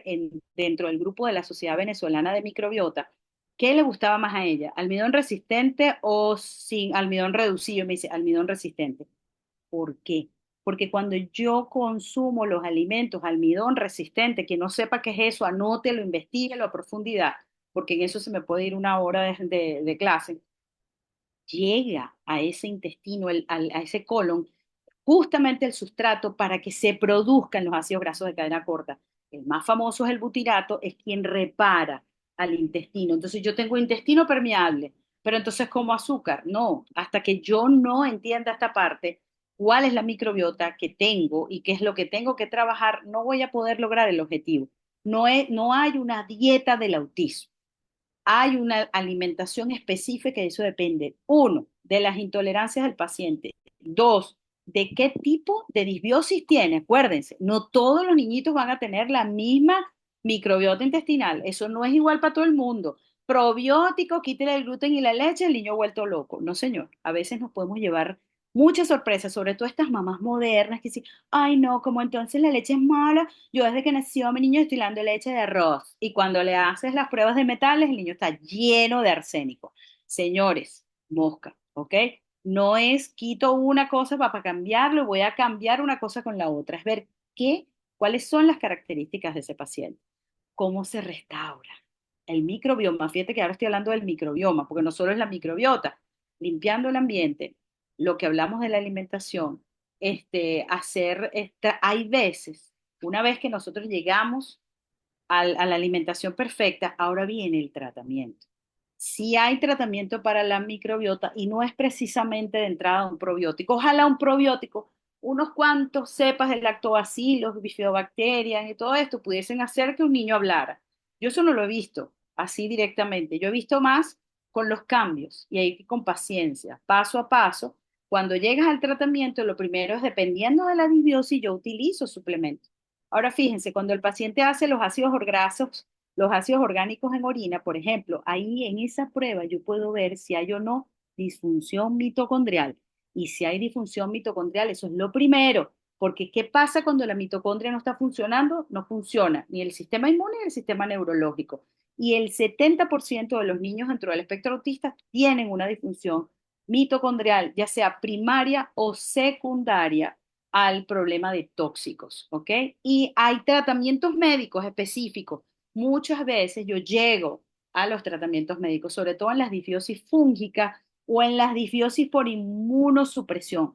dentro del grupo de la Sociedad Venezolana de Microbiota, ¿qué le gustaba más a ella? ¿Almidón resistente o sin almidón reducido? Me dice, almidón resistente. ¿Por qué? Porque cuando yo consumo los alimentos almidón resistente, que no sepa qué es eso, anótelo, investíguelo a profundidad. porque en eso se me puede ir una hora de clase, llega a ese intestino, a ese colon, justamente el sustrato para que se produzcan los ácidos grasos de cadena corta. El más famoso es el butirato, es quien repara al intestino. Entonces yo tengo intestino permeable, pero entonces como azúcar. No, hasta que yo no entienda esta parte, cuál es la microbiota que tengo y qué es lo que tengo que trabajar, no voy a poder lograr el objetivo. No hay una dieta del autismo, hay una alimentación específica y eso depende, uno, de las intolerancias del paciente, dos, de qué tipo de disbiosis tiene. Acuérdense, no todos los niñitos van a tener la misma microbiota intestinal, eso no es igual para todo el mundo. Probiótico, quítale el gluten y la leche, el niño vuelto loco. No, señor, a veces nos podemos llevar muchas sorpresas, sobre todo estas mamás modernas que dicen, ay no, como entonces la leche es mala, yo desde que nació mi niño estoy dando leche de arroz y cuando le haces las pruebas de metales, el niño está lleno de arsénico. Señores, mosca, ¿ok? No es quito una cosa para cambiarlo, voy a cambiar una cosa con la otra. Es ver cuáles son las características de ese paciente, cómo se restaura el microbioma. Fíjate que ahora estoy hablando del microbioma, porque no solo es la microbiota, limpiando el ambiente, lo que hablamos de la alimentación, hay veces, una vez que nosotros llegamos a la alimentación perfecta, ahora viene el tratamiento. Si hay tratamiento para la microbiota y no es precisamente de entrada un probiótico, ojalá un probiótico, unos cuantos cepas de lactobacilos, bifidobacterias y todo esto pudiesen hacer que un niño hablara. Yo eso no lo he visto así directamente, yo he visto más con los cambios y hay que con paciencia, paso a paso. Cuando llegas al tratamiento, lo primero es, dependiendo de la disbiosis, yo utilizo suplementos. Ahora fíjense, cuando el paciente hace los ácidos grasos, los ácidos orgánicos en orina, por ejemplo, ahí en esa prueba yo puedo ver si hay o no disfunción mitocondrial. Y si hay disfunción mitocondrial, eso es lo primero, porque ¿qué pasa cuando la mitocondria no está funcionando? No funciona ni el sistema inmune ni el sistema neurológico. Y el 70% de los niños dentro del espectro autista tienen una disfunción mitocondrial, ya sea primaria o secundaria al problema de tóxicos, ¿ok? Y hay tratamientos médicos específicos. Muchas veces yo llego a los tratamientos médicos, sobre todo en las disbiosis fúngicas o en las disbiosis por inmunosupresión.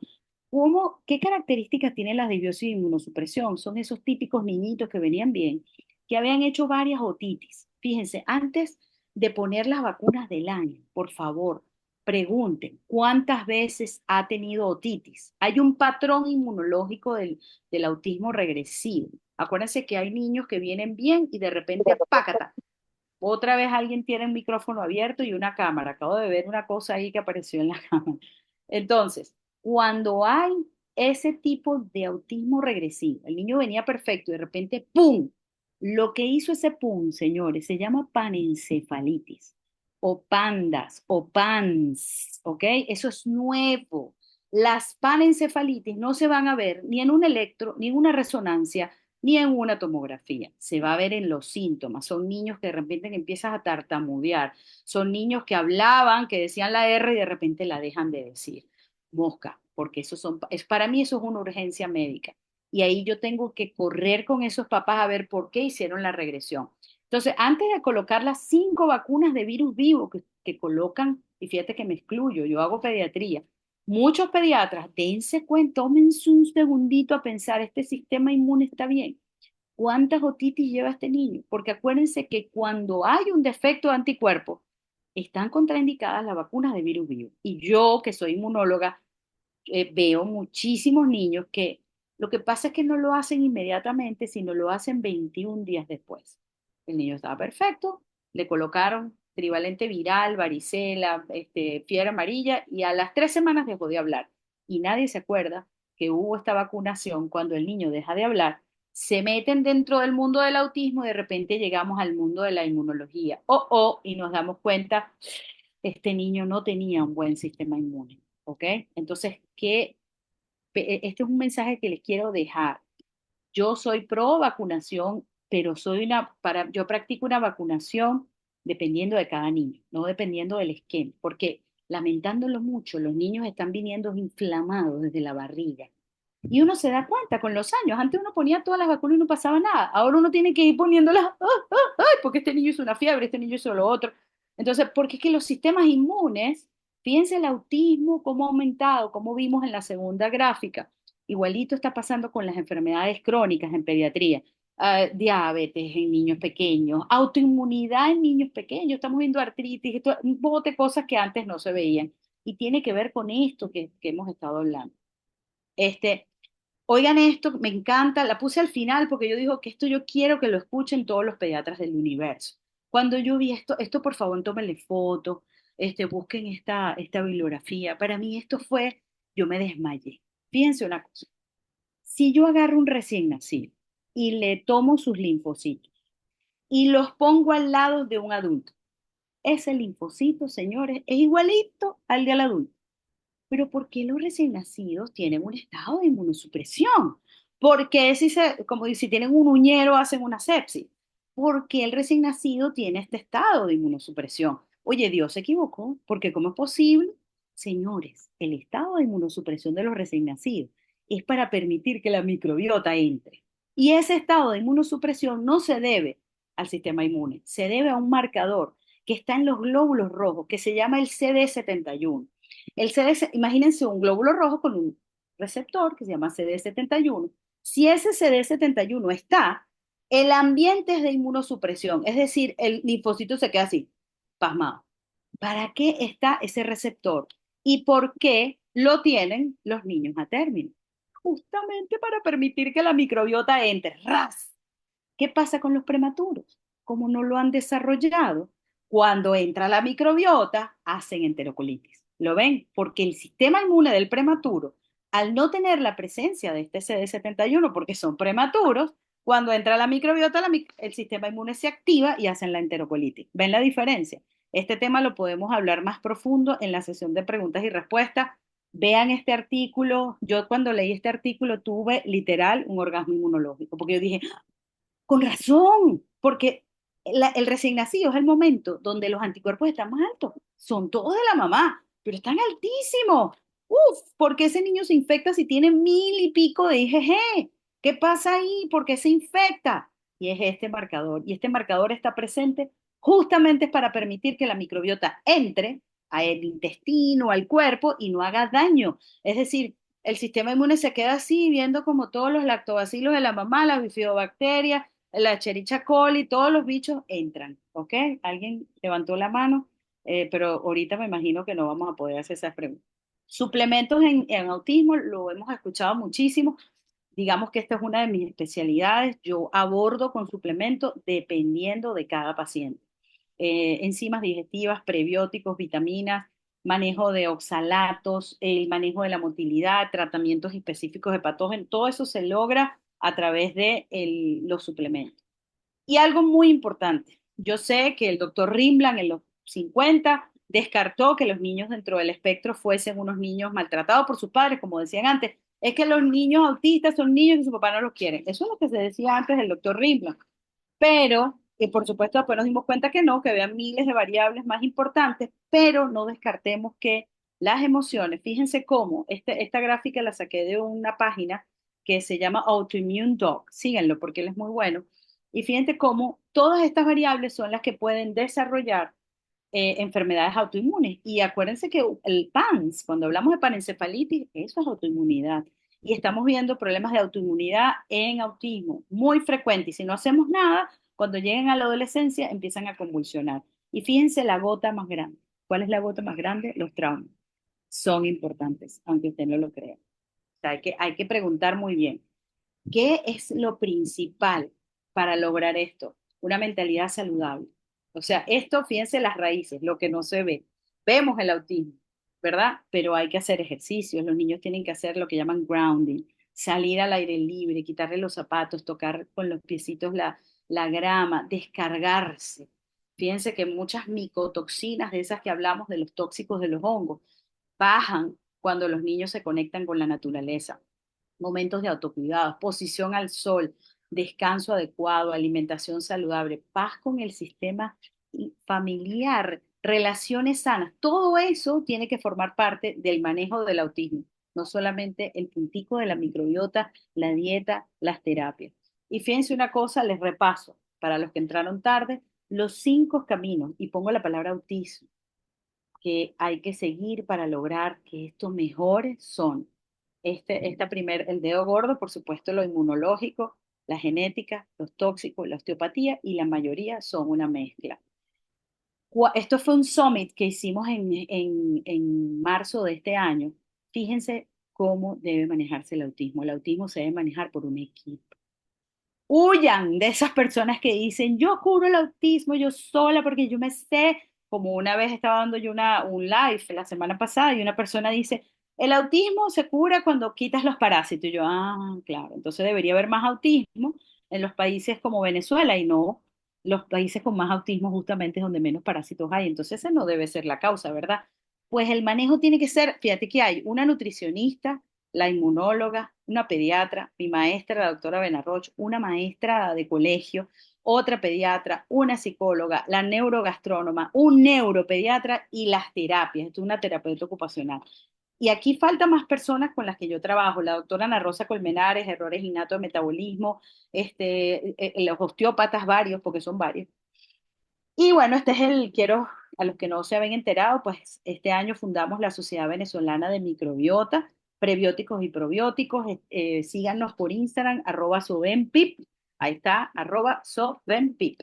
¿Qué características tienen las disbiosis de inmunosupresión? Son esos típicos niñitos que venían bien, que habían hecho varias otitis. Fíjense, antes de poner las vacunas del año, por favor, pregunten cuántas veces ha tenido otitis. Hay un patrón inmunológico del autismo regresivo. Acuérdense que hay niños que vienen bien y de repente, ¡pácata! Otra vez alguien tiene un micrófono abierto y una cámara. Acabo de ver una cosa ahí que apareció en la cámara. Entonces, cuando hay ese tipo de autismo regresivo, el niño venía perfecto y de repente, ¡pum! Lo que hizo ese pum, señores, se llama panencefalitis o pandas o PANS, ¿ok? Eso es nuevo. Las panencefalitis no se van a ver ni en un electro, ni en una resonancia, ni en una tomografía. Se va a ver en los síntomas. Son niños que de repente empiezas a tartamudear. Son niños que hablaban, que decían la R y de repente la dejan de decir. Mosca, porque para mí eso es una urgencia médica. Y ahí yo tengo que correr con esos papás a ver por qué hicieron la regresión. Entonces, antes de colocar las 5 vacunas de virus vivo que colocan, y fíjate que me excluyo, yo hago pediatría, muchos pediatras, dense cuenta, tómense un segundito a pensar, ¿este sistema inmune está bien? ¿Cuántas otitis lleva este niño? Porque acuérdense que cuando hay un defecto de anticuerpos, están contraindicadas las vacunas de virus vivo. Y yo, que soy inmunóloga, veo muchísimos niños que lo que pasa es que no lo hacen inmediatamente, sino lo hacen 21 días después. El niño estaba perfecto, le colocaron trivalente viral, varicela, fiebre amarilla y a las 3 semanas dejó de hablar. Y nadie se acuerda que hubo esta vacunación cuando el niño deja de hablar, se meten dentro del mundo del autismo y de repente llegamos al mundo de la inmunología. Y nos damos cuenta, este niño no tenía un buen sistema inmune. ¿Ok? Entonces, este es un mensaje que les quiero dejar. Yo soy pro vacunación, pero yo practico una vacunación dependiendo de cada niño, no dependiendo del esquema, porque lamentándolo mucho, los niños están viniendo inflamados desde la barriga. Y uno se da cuenta con los años. Antes uno ponía todas las vacunas y no pasaba nada. Ahora uno tiene que ir poniéndolas, ay, porque este niño hizo una fiebre, este niño hizo lo otro. Entonces, porque es que los sistemas inmunes, fíjense el autismo, cómo ha aumentado, como vimos en la segunda gráfica. Igualito está pasando con las enfermedades crónicas en pediatría. Diabetes en niños pequeños, autoinmunidad en niños pequeños, estamos viendo artritis, un bote de cosas que antes no se veían. Y tiene que ver con esto que hemos estado hablando. Este, Oigan esto, me encanta, la puse al final porque yo digo que esto yo quiero que lo escuchen todos los pediatras del universo. Cuando yo vi esto por favor tómenle foto, busquen esta bibliografía. Para mí esto fue, yo me desmayé. Fíjense una cosa, si yo agarro un recién nacido y le tomo sus linfocitos y los pongo al lado de un adulto, ese linfocito, señores, es igualito al del adulto. Pero ¿por qué los recién nacidos tienen un estado de inmunosupresión? ¿Por qué como si tienen un uñero hacen una sepsis? ¿Por qué el recién nacido tiene este estado de inmunosupresión? Oye, Dios se equivocó, porque ¿cómo es posible? Señores, el estado de inmunosupresión de los recién nacidos es para permitir que la microbiota entre. Y ese estado de inmunosupresión no se debe al sistema inmune, se debe a un marcador que está en los glóbulos rojos, que se llama el CD71. El CD, imagínense un glóbulo rojo con un receptor que se llama CD71. Si ese CD71 está, el ambiente es de inmunosupresión, es decir, el linfocito se queda así, pasmado. ¿Para qué está ese receptor? ¿Y por qué lo tienen los niños a término? Justamente para permitir que la microbiota entre. ¡Ras! ¿Qué pasa con los prematuros? Como no lo han desarrollado, cuando entra la microbiota, hacen enterocolitis. ¿Lo ven? Porque el sistema inmune del prematuro, al no tener la presencia de este CD71, porque son prematuros, cuando entra la microbiota, el sistema inmune se activa y hacen la enterocolitis. ¿Ven la diferencia? Este tema lo podemos hablar más profundo en la sesión de preguntas y respuestas. Vean este artículo. Yo cuando leí este artículo tuve literal un orgasmo inmunológico, porque yo dije, con razón, porque el recién nacido es el momento donde los anticuerpos están más altos. Son todos de la mamá, pero están altísimos. Uf, ¿por qué ese niño se infecta si tiene 1000 y pico de IgG? ¿Qué pasa ahí? ¿Por qué se infecta? Y es este marcador. Y este marcador está presente justamente para permitir que la microbiota entre al intestino, al cuerpo y no haga daño. Es decir, el sistema inmune se queda así, viendo como todos los lactobacilos de la mamá, las bifidobacterias, la Escherichia coli, todos los bichos entran, ¿ok? Alguien levantó la mano, pero ahorita me imagino que no vamos a poder hacer esas preguntas. Suplementos en autismo, lo hemos escuchado muchísimo. Digamos que esta es una de mis especialidades. Yo abordo con suplementos dependiendo de cada paciente. Enzimas digestivas, prebióticos, vitaminas, manejo de oxalatos, el manejo de la motilidad, tratamientos específicos de patógenos, todo eso se logra a través de los suplementos. Y algo muy importante, yo sé que el doctor Rimland en los 50 descartó que los niños dentro del espectro fuesen unos niños maltratados por sus padres, como decían antes. Es que los niños autistas son niños que su papá no los quiere. Eso es lo que se decía antes del doctor Rimland. Pero, por supuesto, después nos dimos cuenta que no, que había miles de variables más importantes, pero no descartemos que las emociones, fíjense cómo, esta gráfica la saqué de una página que se llama Autoimmune Doc, síganlo porque él es muy bueno, y fíjense cómo todas estas variables son las que pueden desarrollar enfermedades autoinmunes. Y acuérdense que el PANS, cuando hablamos de panencefalitis, eso es autoinmunidad. Y estamos viendo problemas de autoinmunidad en autismo muy frecuentes. Y si no hacemos nada, cuando lleguen a la adolescencia empiezan a convulsionar. Y fíjense la gota más grande. ¿Cuál es la gota más grande? Los traumas. Son importantes, aunque usted no lo crea. O sea, hay que preguntar muy bien. ¿Qué es lo principal para lograr esto? Una mentalidad saludable. O sea, esto, fíjense las raíces, lo que no se ve. Vemos el autismo, ¿verdad? Pero hay que hacer ejercicios. Los niños tienen que hacer lo que llaman grounding, salir al aire libre, quitarle los zapatos, tocar con los piecitos la grama, descargarse. Fíjense que muchas micotoxinas de esas que hablamos, de los tóxicos de los hongos, bajan cuando los niños se conectan con la naturaleza. Momentos de autocuidado, exposición al sol, descanso adecuado, alimentación saludable, paz con el sistema familiar, relaciones sanas, todo eso tiene que formar parte del manejo del autismo. no solamente el puntico de la microbiota, la dieta, las terapias. Y fíjense una cosa, les repaso, para los que entraron tarde, los 5 caminos, y pongo la palabra autismo, que hay que seguir para lograr que esto mejore son el dedo gordo, por supuesto, lo inmunológico, la genética, los tóxicos, la osteopatía y la mayoría son una mezcla. Esto fue un summit que hicimos en marzo de este año. Fíjense cómo debe manejarse el autismo. El autismo se debe manejar por un equipo. Huyan de esas personas que dicen, yo curo el autismo yo sola porque yo me sé, como una vez estaba dando yo un live la semana pasada y una persona dice, el autismo se cura cuando quitas los parásitos. Y yo, claro, entonces debería haber más autismo en los países como Venezuela y no, los países con más autismo justamente es donde menos parásitos hay. Entonces esa no debe ser la causa, ¿verdad? Pues el manejo tiene que ser, fíjate que hay una nutricionista, la inmunóloga, una pediatra, mi maestra, la doctora Benarroch, una maestra de colegio, otra pediatra, una psicóloga, la neurogastrónoma, un neuropediatra y las terapias. Esto es una terapeuta ocupacional. Y aquí faltan más personas con las que yo trabajo, la doctora Ana Rosa Colmenares, errores innatos de metabolismo, los osteópatas varios, porque son varios. Y bueno, a los que no se habían enterado, pues este año fundamos la Sociedad Venezolana de Microbiota, Prebióticos y Probióticos. Síganos por Instagram, @sovenpip, ahí está, @sovenpip.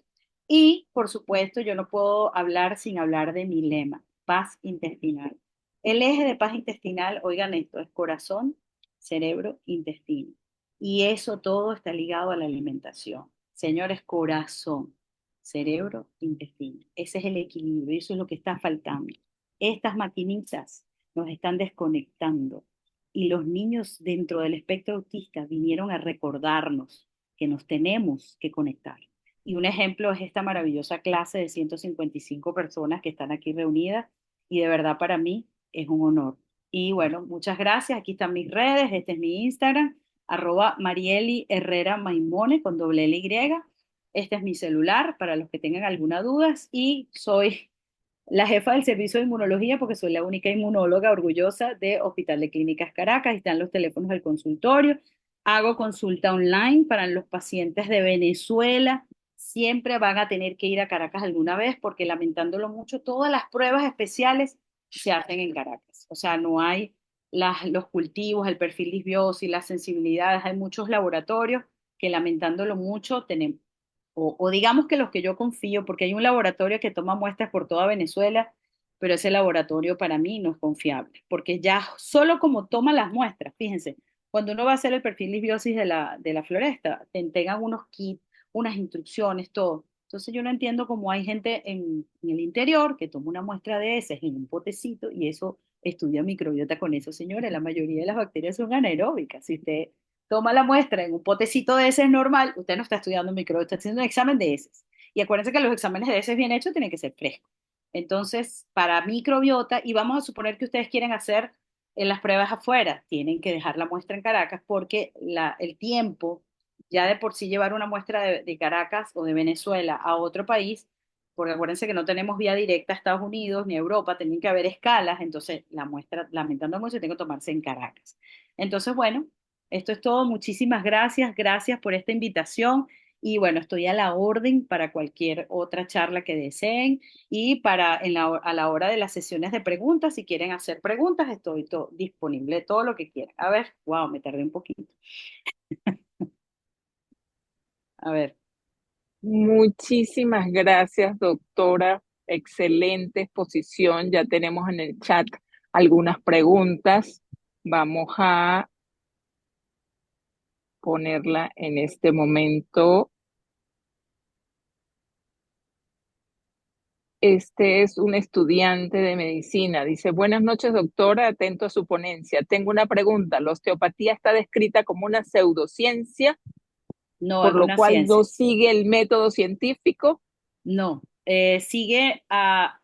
Y por supuesto, yo no puedo hablar sin hablar de mi lema, paz intestinal. El eje de paz intestinal, oigan esto, es corazón, cerebro, intestino. Y eso todo está ligado a la alimentación. Señores, corazón, cerebro, intestino. Ese es el equilibrio, eso es lo que está faltando. Estas maquinitas nos están desconectando y los niños dentro del espectro autista vinieron a recordarnos que nos tenemos que conectar. Y un ejemplo es esta maravillosa clase de 155 personas que están aquí reunidas y de verdad para mí es un honor. Y bueno, muchas gracias. Aquí están mis redes, este es mi Instagram, @Marieli Herrera Maimone con doble L Y. Este es mi celular para los que tengan alguna duda y soy la jefa del servicio de inmunología porque soy la única inmunóloga orgullosa de Hospital de Clínicas Caracas. Están los teléfonos del consultorio. Hago consulta online para los pacientes de Venezuela. Siempre van a tener que ir a Caracas alguna vez porque lamentándolo mucho, todas las pruebas especiales se hacen en Caracas. O sea, no hay los cultivos, el perfil disbiosis, las sensibilidades. Hay muchos laboratorios que lamentándolo mucho tenemos o digamos que los que yo confío, porque hay un laboratorio que toma muestras por toda Venezuela, pero ese laboratorio para mí no es confiable, porque ya solo como toma las muestras, fíjense, cuando uno va a hacer el perfil disbiosis de la floresta, te entregan unos kits, unas instrucciones, todo. Entonces yo no entiendo cómo hay gente en el interior que toma una muestra de heces en un potecito y eso estudia microbiota con eso, señores. La mayoría de las bacterias son anaeróbicas. Si usted toma la muestra en un potecito de heces normal, usted no está estudiando microbiota, está haciendo un examen de heces. Y acuérdense que los exámenes de heces bien hechos tienen que ser frescos. Entonces, para microbiota, y vamos a suponer que ustedes quieren hacer las pruebas afuera, tienen que dejar la muestra en Caracas porque el tiempo, ya de por sí llevar una muestra de Caracas o de Venezuela a otro país, porque acuérdense que no tenemos vía directa a Estados Unidos ni a Europa, tienen que haber escalas, entonces la muestra, lamentando mucho, tiene que tomarse en Caracas. Entonces, bueno, esto es todo. Muchísimas gracias. Gracias por esta invitación. Y bueno, estoy a la orden para cualquier otra charla que deseen y a la hora de las sesiones de preguntas, si quieren hacer preguntas, estoy disponible, todo lo que quieran. A ver, wow, me tardé un poquito. A ver, Muchísimas gracias, doctora. Excelente exposición. Ya tenemos en el chat algunas preguntas. Vamos a ponerla en este momento. Este es un estudiante de medicina. Dice, buenas noches, doctora. Atento a su ponencia. Tengo una pregunta. ¿La osteopatía está descrita como una pseudociencia, no es por lo una cual no ciencia. sigue el método científico? No, sigue a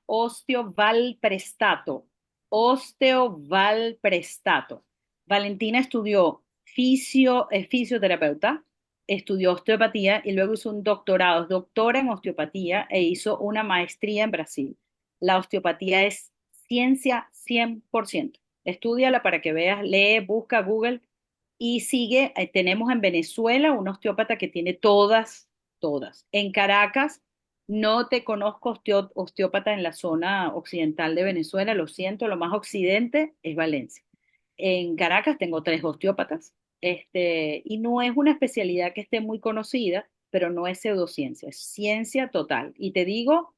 @osteovalprestato. Osteovalprestato. Valentina estudió fisioterapeuta, estudió osteopatía y luego hizo un doctorado, es doctora en osteopatía e hizo una maestría en Brasil. La osteopatía es ciencia 100%. Estúdiala para que veas, lee, busca Google y sigue. Tenemos en Venezuela un osteópata que tiene todas, todas. En Caracas no te conozco osteópata en la zona occidental de Venezuela, lo siento, lo más occidente es Valencia. En Caracas tengo tres osteópatas, y no es una especialidad que esté muy conocida, pero no es pseudociencia, es ciencia total. Y te digo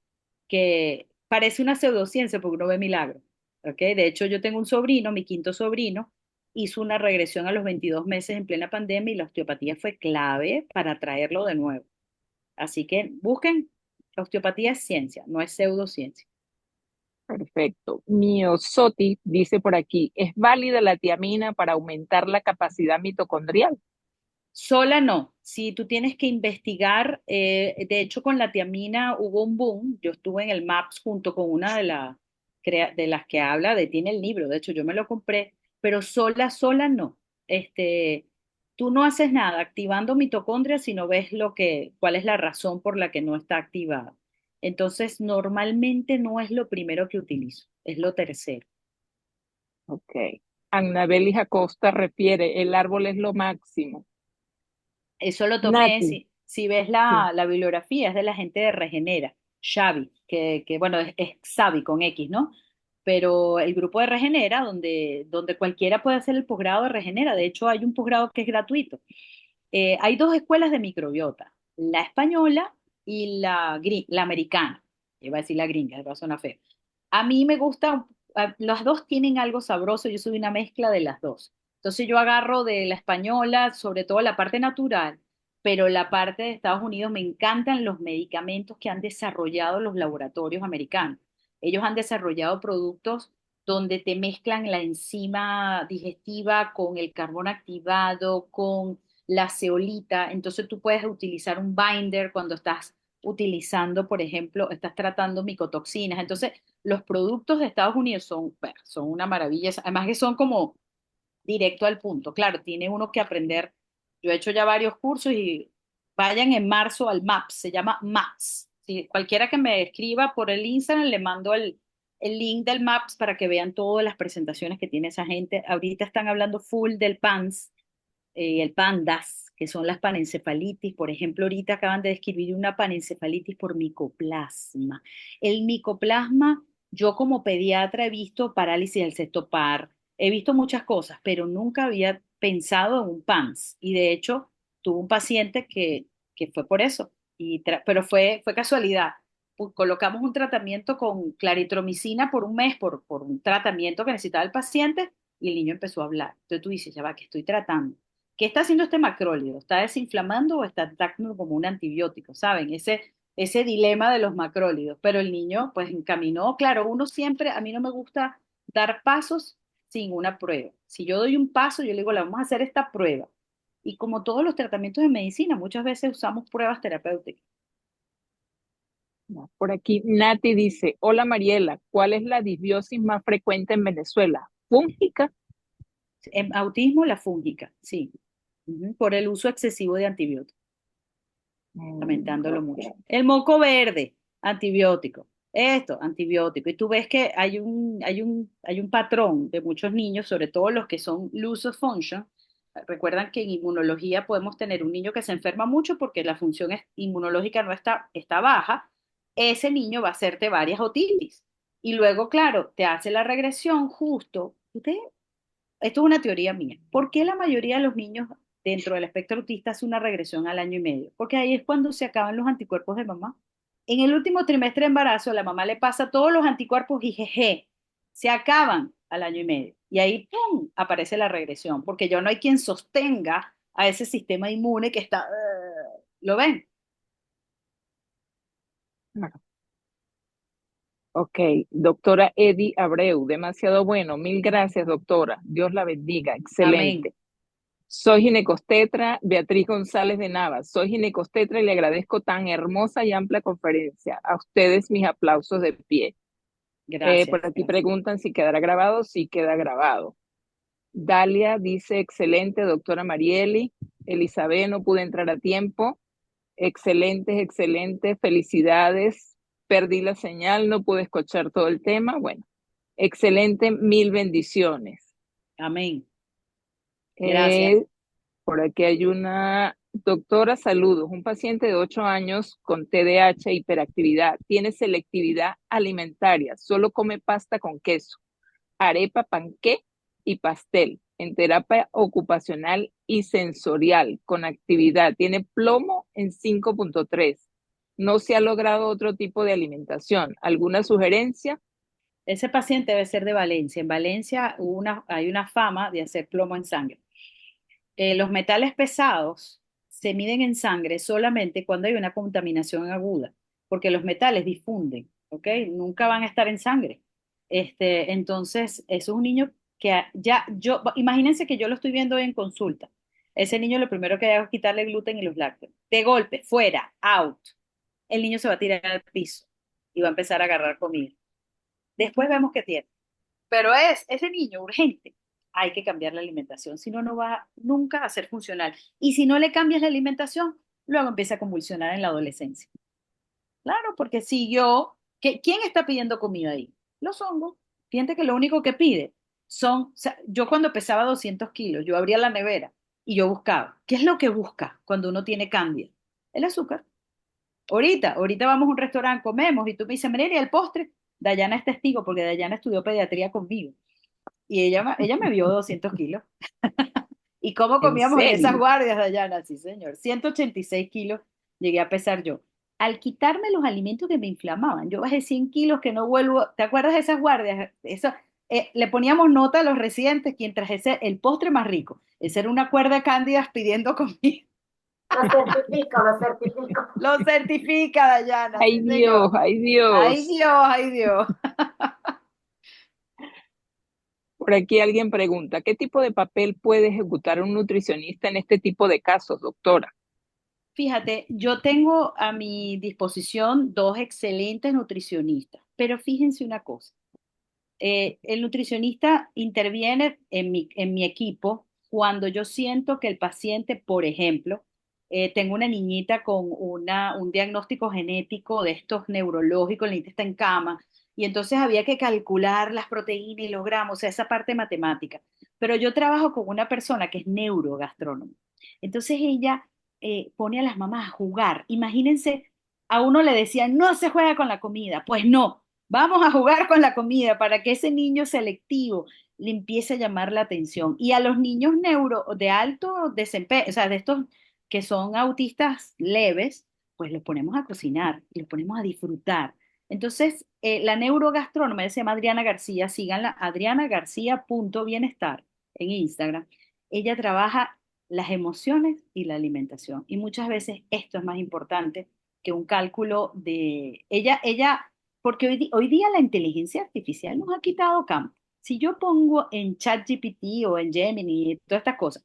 que parece una pseudociencia porque uno ve milagros, ¿ok? De hecho, yo tengo un sobrino, mi quinto sobrino, hizo una regresión a los 22 meses en plena pandemia y la osteopatía fue clave para traerlo de nuevo. Así que busquen, la osteopatía es ciencia, no es pseudociencia. Perfecto. Miosotis dice por aquí, ¿es válida la tiamina para aumentar la capacidad mitocondrial? Sola no. Si tú tienes que investigar, de hecho con la tiamina hubo un boom. Yo estuve en el MAPS junto con una de las que habla, tiene el libro, de hecho yo me lo compré, pero sola no. Este, tú no haces nada activando mitocondrias si no ves cuál es la razón por la que no está activada. Entonces, normalmente no es lo primero que utilizo, es lo tercero. Ok. Annabelis Acosta refiere, el árbol es lo máximo. Eso lo tomé, Nati, si ves sí. la bibliografía, es de la gente de Regenera, Xavi, que bueno, es Xavi con X, ¿no? Pero el grupo de Regenera, donde cualquiera puede hacer el posgrado de Regenera, de hecho hay un posgrado que es gratuito. Hay dos escuelas de microbiota, la española y la americana. Iba a decir la gringa, va a sonar feo. A mí me gusta, las dos tienen algo sabroso, yo soy una mezcla de las dos. Entonces yo agarro de la española, sobre todo la parte natural, pero la parte de Estados Unidos me encantan los medicamentos que han desarrollado los laboratorios americanos. Ellos han desarrollado productos donde te mezclan la enzima digestiva con el carbón activado, con la zeolita. Entonces tú puedes utilizar un binder cuando estás utilizando, por ejemplo, estás tratando micotoxinas. Entonces, los productos de Estados Unidos son, bueno, son una maravilla. Además que son como directo al punto. Claro, tiene uno que aprender. Yo he hecho ya varios cursos y vayan en marzo al MAPS, se llama MAPS. Si cualquiera que me escriba por el Instagram, le mando el link del MAPS para que vean todas las presentaciones que tiene esa gente. Ahorita están hablando full del PANS, el PANDAS, que son las panencefalitis. Por ejemplo, ahorita acaban de describir una panencefalitis por micoplasma. El micoplasma, yo como pediatra he visto parálisis del sexto par, he visto muchas cosas, pero nunca había pensado en un PANS. Y de hecho, tuve un paciente que fue por eso, pero fue casualidad. Colocamos un tratamiento con claritromicina por un mes, por un tratamiento que necesitaba el paciente, y el niño empezó a hablar. Entonces tú dices, ya va, que estoy tratando. ¿Qué está haciendo este macrólido? ¿Está desinflamando o está actuando como un antibiótico? ¿Saben? Ese dilema de los macrólidos. Pero el niño, pues, encaminó. Claro, uno siempre, a mí no me gusta dar pasos sin una prueba. Si yo doy un paso, yo le digo, le vamos a hacer esta prueba. Y como todos los tratamientos de medicina, muchas veces usamos pruebas terapéuticas. Por aquí, Nati dice, hola Mariela, ¿cuál es la disbiosis más frecuente en Venezuela? ¿Fúngica? En autismo, la fúngica, sí. Ujú, por el uso excesivo de antibióticos. Lamentándolo mucho. Ok. El moco verde, antibiótico. Esto, antibiótico. Y tú ves que hay un patrón de muchos niños, sobre todo los que son loss of function. Recuerdan que en inmunología podemos tener un niño que se enferma mucho porque la función inmunológica no está baja. Ese niño va a hacerte varias otitis. Y luego, claro, te hace la regresión justo. Esto es una teoría mía. ¿Por qué la mayoría de los niños dentro del espectro autista hace una regresión al año y medio? Porque ahí es cuando se acaban los anticuerpos de mamá. En el último trimestre de embarazo, la mamá le pasa todos los anticuerpos y jeje, se acaban al año y medio. Y ahí, ¡pum!, aparece la regresión, porque ya no hay quien sostenga a ese sistema inmune que está... ¿Lo ven? Claro. Ok, doctora Eddie Abreu, demasiado bueno. Mil gracias, doctora. Dios la bendiga. Amén. Excelente. Soy ginecostetra Beatriz González de Navas. Soy ginecostetra y le agradezco tan hermosa y amplia conferencia. A ustedes mis aplausos de pie. Gracias, Por aquí gracias. preguntan si quedará grabado. Sí queda grabado. Dalia dice, excelente, doctora Marieli. Elizabeth, no pude entrar a tiempo. Excelentes, excelentes. Felicidades. Perdí la señal, no pude escuchar todo el tema. Bueno, Excelente, mil bendiciones. Amén. Gracias. Eh, por aquí hay una doctora, saludos. Un paciente de 8 años con TDAH, hiperactividad, tiene selectividad alimentaria, solo come pasta con queso, arepa, panqué y pastel. En terapia ocupacional y sensorial, con actividad, tiene plomo en 5.3. No se ha logrado otro tipo de alimentación. ¿Alguna sugerencia? Ese paciente debe ser de Valencia. En Valencia hay una fama de hacer plomo en sangre. Los metales pesados se miden en sangre solamente cuando hay una contaminación aguda, porque los metales difunden, ¿ok? Nunca van a estar en sangre. Entonces, eso es un niño que imagínense que yo lo estoy viendo hoy en consulta. Ese niño lo primero que hago es quitarle el gluten y los lácteos. De golpe, fuera, out. El niño se va a tirar al piso y va a empezar a agarrar comida. Después vemos qué tiene. Pero es ese niño urgente. Hay que cambiar la alimentación, si no, no va nunca a ser funcional. Y si no le cambias la alimentación, luego empieza a convulsionar en la adolescencia. Claro, porque si ¿quién está pidiendo comida ahí? Los hongos. Fíjate que lo único que pide o sea, yo cuando pesaba 200 kilos, yo abría la nevera y yo buscaba. ¿Qué es lo que busca cuando uno tiene cándida? El azúcar. Ahorita vamos a un restaurante, comemos y tú me dices, María, ¿y el postre? Dayana es testigo porque Dayana estudió pediatría conmigo y ella me vio 200 kilos. ¿Y cómo ¿En comíamos en esas serio? guardias, Dayana? Sí, señor. 186 kilos llegué a pesar yo. Al quitarme los alimentos que me inflamaban, yo bajé 100 kilos que no vuelvo. ¿Te acuerdas de esas guardias? Le poníamos nota a los residentes quien trajese el postre más rico. Esa era una cuerda de cándidas pidiendo comida. Lo certifico, lo certifico. Lo certifica, Dayana, Ay sí, Dios, señor. ay Ay Dios. Dios, ay Dios. Por aquí alguien pregunta, ¿qué tipo de papel puede ejecutar un nutricionista en este tipo de casos, doctora? Fíjate, yo tengo a mi disposición dos excelentes nutricionistas, pero fíjense una cosa. El nutricionista interviene en mi equipo cuando yo siento que el paciente, por ejemplo, tengo una niñita con un diagnóstico genético de estos neurológicos, la niñita está en cama, y entonces había que calcular las proteínas y los gramos, o sea, esa parte matemática. Pero yo trabajo con una persona que es neurogastrónoma. Entonces ella pone a las mamás a jugar. Imagínense, a uno le decían, no se juega con la comida. Pues no. Vamos a jugar con la comida para que ese niño selectivo le empiece a llamar la atención. Y a los niños de alto desempeño, o sea, de estos que son autistas leves, pues los ponemos a cocinar y los ponemos a disfrutar. Entonces, la neurogastrónoma, ella se llama Adriana García, síganla, adrianagarcia.bienestar en Instagram. Ella trabaja las emociones y la alimentación. Y muchas veces esto es más importante que un cálculo de porque hoy día la inteligencia artificial nos ha quitado campo. Si yo pongo en ChatGPT o en Gemini y todas estas cosas,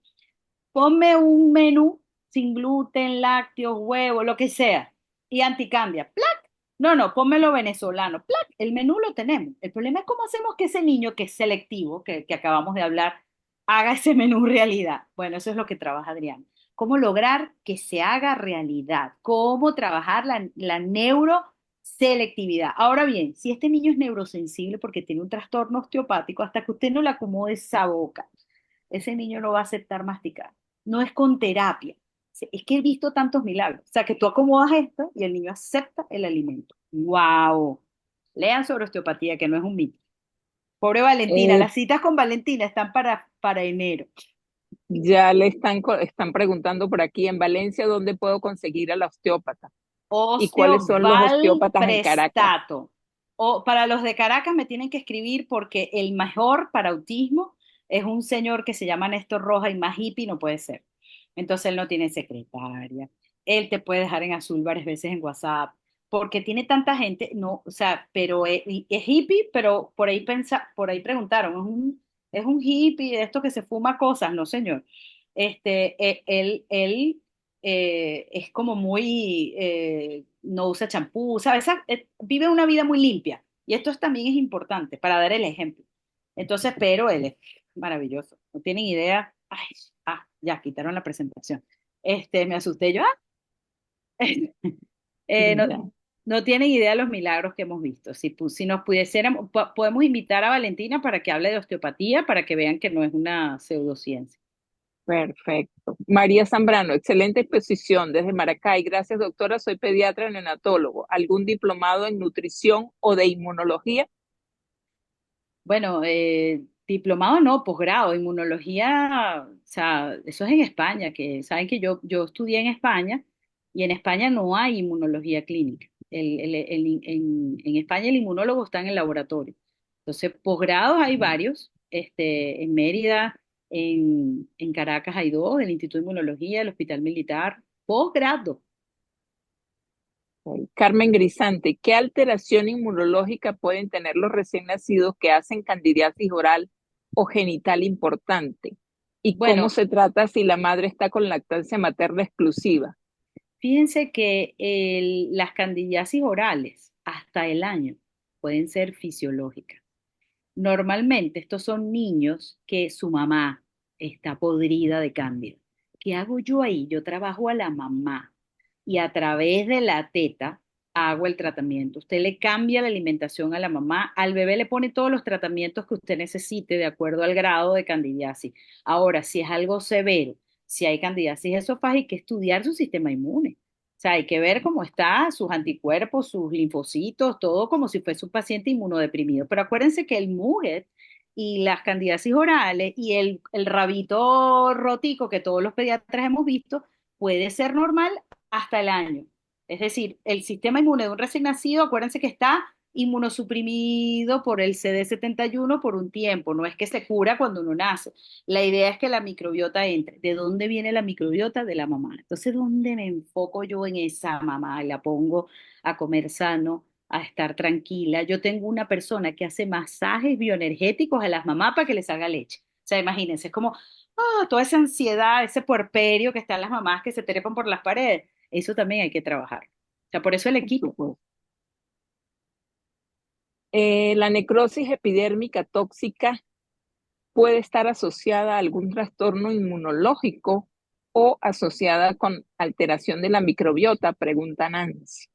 ponme un menú sin gluten, lácteos, huevo, lo que sea, y anticambia. ¡Plac! No, pónmelo venezolano. ¡Plac! El menú lo tenemos. El problema es cómo hacemos que ese niño que es selectivo, que acabamos de hablar, haga ese menú realidad. Bueno, eso es lo que trabaja Adrián. Cómo lograr que se haga realidad. Cómo trabajar la neuroselectividad. Ahora bien, si este niño es neurosensible porque tiene un trastorno osteopático, hasta que usted no le acomode esa boca, ese niño no va a aceptar masticar. No es con terapia. Es que he visto tantos milagros. O sea, que tú acomodas esto y el niño acepta el alimento. ¡Wow! Lean sobre osteopatía, que no es un mito. Pobre Valentina, Eh, las citas con Valentina están para enero. ya le están preguntando por aquí en Valencia dónde puedo conseguir a la osteópata y cuáles son los osteópatas en Caracas. Osteovalprestato. O para los de Caracas me tienen que escribir porque el mejor para autismo es un señor que se llama Néstor Roja y más hippie no puede ser. Entonces él no tiene secretaria. Él te puede dejar en azul varias veces en WhatsApp porque tiene tanta gente, no, o sea, pero es hippie, pero por ahí preguntaron, es un hippie de esto que se fuma cosas, no señor. Él es como muy, no usa champú, ¿sabes? Vive una vida muy limpia. Y también es importante para dar el ejemplo. Entonces, pero él es maravilloso. No tienen idea. Ay, ya quitaron la presentación. Me asusté yo. Sí, No, ya. No tienen idea de los milagros que hemos visto. Si nos pudiésemos, podemos invitar a Valentina para que hable de osteopatía, para que vean que no es una pseudociencia. Perfecto. María Zambrano, excelente exposición desde Maracay. Gracias, doctora. Soy pediatra neonatólogo. ¿Algún diplomado en nutrición o de inmunología? Bueno, diplomado no, posgrado, inmunología, o sea, eso es en España, que saben que yo estudié en España y en España no hay inmunología clínica. En España el inmunólogo está en el laboratorio. Entonces, posgrados hay varios, en Mérida, en Caracas hay dos, el Instituto de Inmunología, el Hospital Militar, posgrado. Carmen Grisante, ¿qué alteración inmunológica pueden tener los recién nacidos que hacen candidiasis oral o genital importante? ¿Y cómo Bueno, se trata si la madre está con lactancia materna exclusiva? fíjense que las candidiasis orales hasta el año pueden ser fisiológicas. Normalmente estos son niños que su mamá está podrida de cándida. ¿Qué hago yo ahí? Yo trabajo a la mamá y a través de la teta hago el tratamiento. Usted le cambia la alimentación a la mamá, al bebé le pone todos los tratamientos que usted necesite de acuerdo al grado de candidiasis. Ahora, si es algo severo, si hay candidiasis esofágica, hay que estudiar su sistema inmune. O sea, hay que ver cómo está, sus anticuerpos, sus linfocitos, todo como si fuese un paciente inmunodeprimido. Pero acuérdense que el MUGET y las candidiasis orales y el rabito rotico que todos los pediatras hemos visto puede ser normal hasta el año. Es decir, el sistema inmune de un recién nacido, acuérdense que está inmunosuprimido por el CD71 por un tiempo, no es que se cura cuando uno nace. La idea es que la microbiota entre. ¿De dónde viene la microbiota? De la mamá. Entonces, ¿dónde me enfoco yo en esa mamá? La pongo a comer sano, a estar tranquila. Yo tengo una persona que hace masajes bioenergéticos a las mamás para que les salga leche. O sea, imagínense, es como toda esa ansiedad, ese puerperio que están las mamás que se trepan por las paredes. Eso también hay que trabajar. O sea, por eso el Por equipo. supuesto. La necrosis epidérmica tóxica puede estar asociada a algún trastorno inmunológico o asociada con alteración de la microbiota, pregunta Nancy.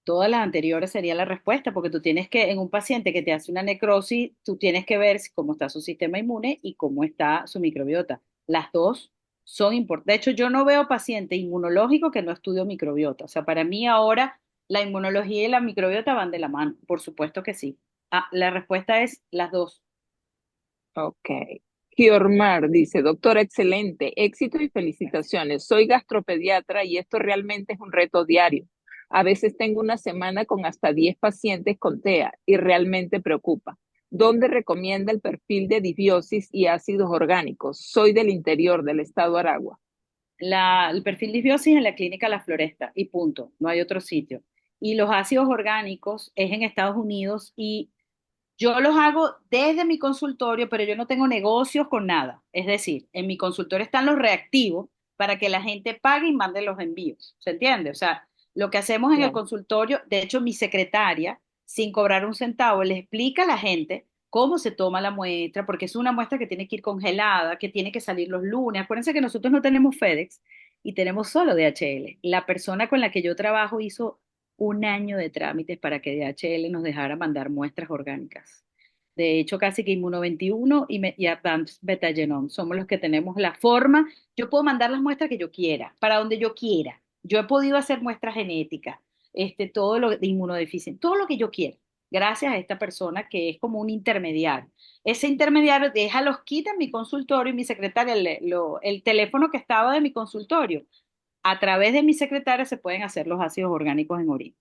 Todas las anteriores sería la respuesta, porque tú tienes que, en un paciente que te hace una necrosis, tú tienes que ver cómo está su sistema inmune y cómo está su microbiota. Las dos son importantes. De hecho, yo no veo paciente inmunológico que no estudio microbiota. O sea, para mí ahora la inmunología y la microbiota van de la mano. Por supuesto que sí. La respuesta es las dos. Ok. Giormar dice, doctora, excelente, éxito y felicitaciones. Soy gastropediatra y esto realmente es un reto diario. A veces tengo una semana con hasta 10 pacientes con TEA y realmente preocupa. ¿Dónde recomienda el perfil de disbiosis y ácidos orgánicos? Soy del interior del estado Aragua. El perfil disbiosis en la clínica La Floresta y punto, no hay otro sitio. Y los ácidos orgánicos es en Estados Unidos y yo los hago desde mi consultorio, pero yo no tengo negocios con nada. Es decir, en mi consultorio están los reactivos para que la gente pague y mande los envíos. ¿Se entiende? O sea, lo que hacemos en el Bien. consultorio, de hecho, mi secretaria, sin cobrar un centavo, le explica a la gente cómo se toma la muestra, porque es una muestra que tiene que ir congelada, que tiene que salir los lunes. Acuérdense que nosotros no tenemos FedEx y tenemos solo DHL. La persona con la que yo trabajo hizo un año de trámites para que DHL nos dejara mandar muestras orgánicas. De hecho, casi que Inmuno 21 y Advanced Beta Genome somos los que tenemos la forma. Yo puedo mandar las muestras que yo quiera, para donde yo quiera. Yo he podido hacer muestras genéticas, todo lo de inmunodeficiencia, todo lo que yo quiera, gracias a esta persona que es como un intermediario. Ese intermediario deja los kits en mi consultorio y mi secretaria, el teléfono que estaba de mi consultorio, a través de mi secretaria se pueden hacer los ácidos orgánicos en orina.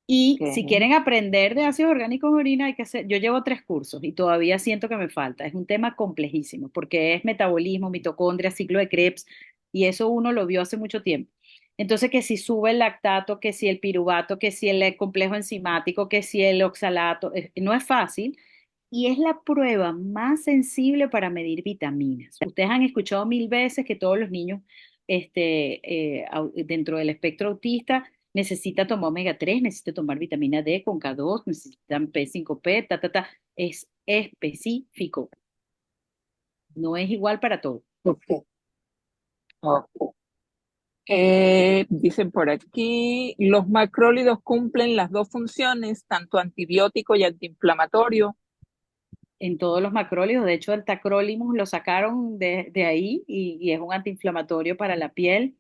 Y si Ok. quieren aprender de ácidos orgánicos en orina, hay que hacer, yo llevo 3 cursos y todavía siento que me falta. Es un tema complejísimo porque es metabolismo, mitocondria, ciclo de Krebs y eso uno lo vio hace mucho tiempo. Entonces, que si sube el lactato, que si el piruvato, que si el complejo enzimático, que si el oxalato, no es fácil y es la prueba más sensible para medir vitaminas. Ustedes han escuchado 1000 veces que todos los niños dentro del espectro autista necesita tomar omega 3, necesita tomar vitamina D con K2, necesitan P5P, ta, ta, ta. Es específico, no es igual para todos. Ok. Ok. Dicen por aquí, los macrólidos cumplen las dos funciones, tanto antibiótico y antiinflamatorio. En todos los macrólidos, de hecho el tacrolimus lo sacaron de ahí y es un antiinflamatorio para la piel.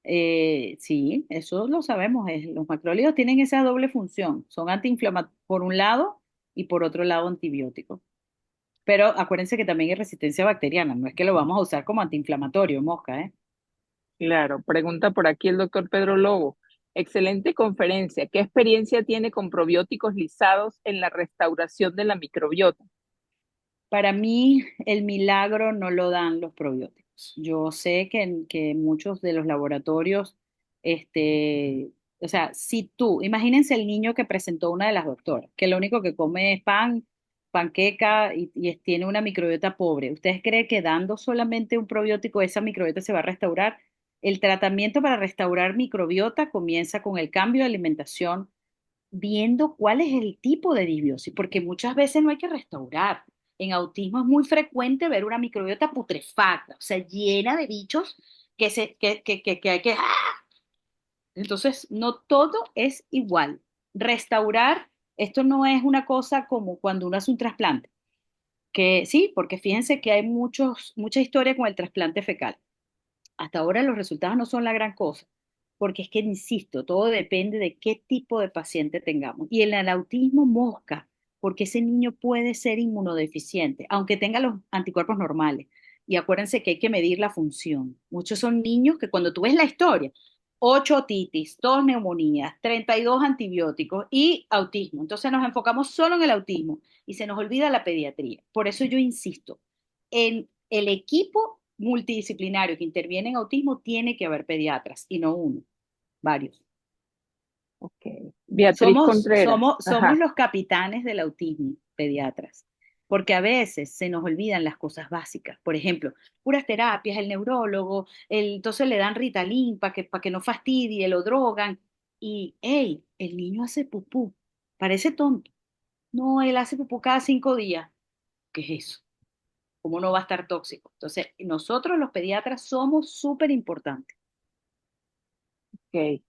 Sí, eso lo sabemos. Los macrólidos tienen esa doble función. Son antiinflamatorios por un lado y por otro lado antibióticos. Pero acuérdense que también hay resistencia bacteriana. No es que lo vamos a usar como antiinflamatorio, mosca, ¿eh? Claro, pregunta por aquí el doctor Pedro Lobo. Excelente conferencia. ¿Qué experiencia tiene con probióticos lisados en la restauración de la microbiota? Para mí, el milagro no lo dan los probióticos. Yo sé que muchos de los laboratorios, este, o sea, si tú, imagínense el niño que presentó una de las doctoras, que lo único que come es pan, panqueca tiene una microbiota pobre. ¿Ustedes creen que dando solamente un probiótico esa microbiota se va a restaurar? El tratamiento para restaurar microbiota comienza con el cambio de alimentación, viendo cuál es el tipo de disbiosis, porque muchas veces no hay que restaurar. En autismo es muy frecuente ver una microbiota putrefacta, o sea, llena de bichos que hay que... ¡ah! Entonces, no todo es igual. Restaurar, esto no es una cosa como cuando uno hace un trasplante, que sí, porque fíjense que hay mucha historia con el trasplante fecal. Hasta ahora los resultados no son la gran cosa, porque es que, insisto, todo depende de qué tipo de paciente tengamos. Y en el autismo mosca, porque ese niño puede ser inmunodeficiente, aunque tenga los anticuerpos normales. Y acuérdense que hay que medir la función. Muchos son niños que cuando tú ves la historia, 8 otitis, 2 neumonías, 32 antibióticos y autismo. Entonces nos enfocamos solo en el autismo y se nos olvida la pediatría. Por eso yo insisto, en el equipo multidisciplinario que interviene en autismo tiene que haber pediatras y no uno, varios. Ok. Beatriz Contreras. Somos Ajá. los capitanes del autismo, pediatras, porque a veces se nos olvidan las cosas básicas. Por ejemplo, puras terapias, el neurólogo, entonces le dan Ritalin para que no fastidie, lo drogan y, hey, el niño hace pupú, parece tonto. No, él hace pupú cada 5 días. ¿Qué es eso? ¿Cómo no va a estar tóxico? Entonces, nosotros los pediatras somos súper importantes. Ok.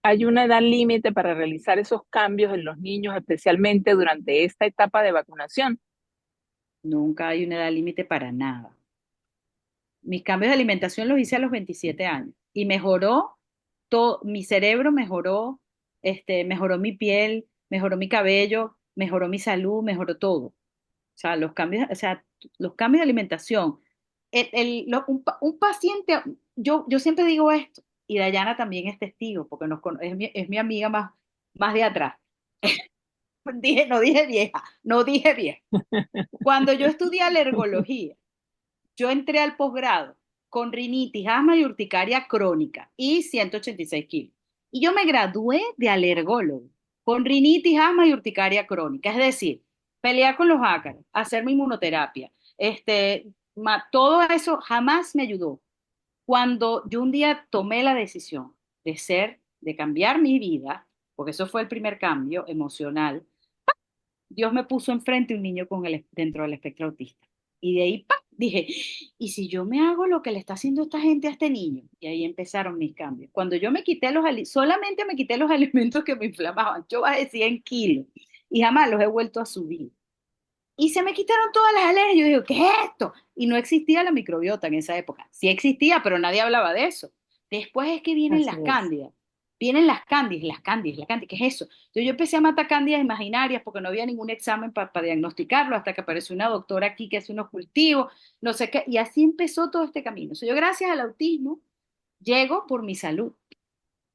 ¿Hay una edad límite para realizar esos cambios en los niños, especialmente durante esta etapa de vacunación? Nunca hay una edad límite para nada. Mis cambios de alimentación los hice a los 27 años y mejoró todo, mi cerebro mejoró, mejoró mi piel, mejoró mi cabello, mejoró mi salud, mejoró todo. O sea, los cambios de alimentación. Un paciente, yo siempre digo esto, y Dayana también es testigo, porque es mi amiga más de atrás. No dije vieja, no dije vieja. Cuando yo estudié alergología, yo entré al posgrado con rinitis, asma y urticaria crónica y 186 kilos. Y yo me gradué de alergólogo con rinitis, asma y urticaria crónica. Es decir, pelear con los ácaros, hacer mi inmunoterapia, todo eso jamás me ayudó. Cuando yo un día tomé la decisión de cambiar mi vida, porque eso fue el primer cambio emocional, Dios me puso enfrente un niño dentro del espectro autista. Y de ahí, ¡pam! Dije, ¿y si yo me hago lo que le está haciendo esta gente a este niño? Y ahí empezaron mis cambios. Cuando yo me quité solamente me quité los alimentos que me inflamaban. Yo bajé 100 kilos y jamás los he vuelto a subir. Y se me quitaron todas las alergias. Yo digo, ¿qué es esto? Y no existía la microbiota en esa época. Sí existía, pero nadie hablaba de eso. Después es que vienen Así las es. cándidas. Vienen las cándidas, ¿qué es eso? Entonces yo empecé a matar cándidas imaginarias porque no había ningún examen para diagnosticarlo hasta que apareció una doctora aquí que hace unos cultivos, no sé qué, y así empezó todo este camino. Entonces yo gracias al autismo llego por mi salud,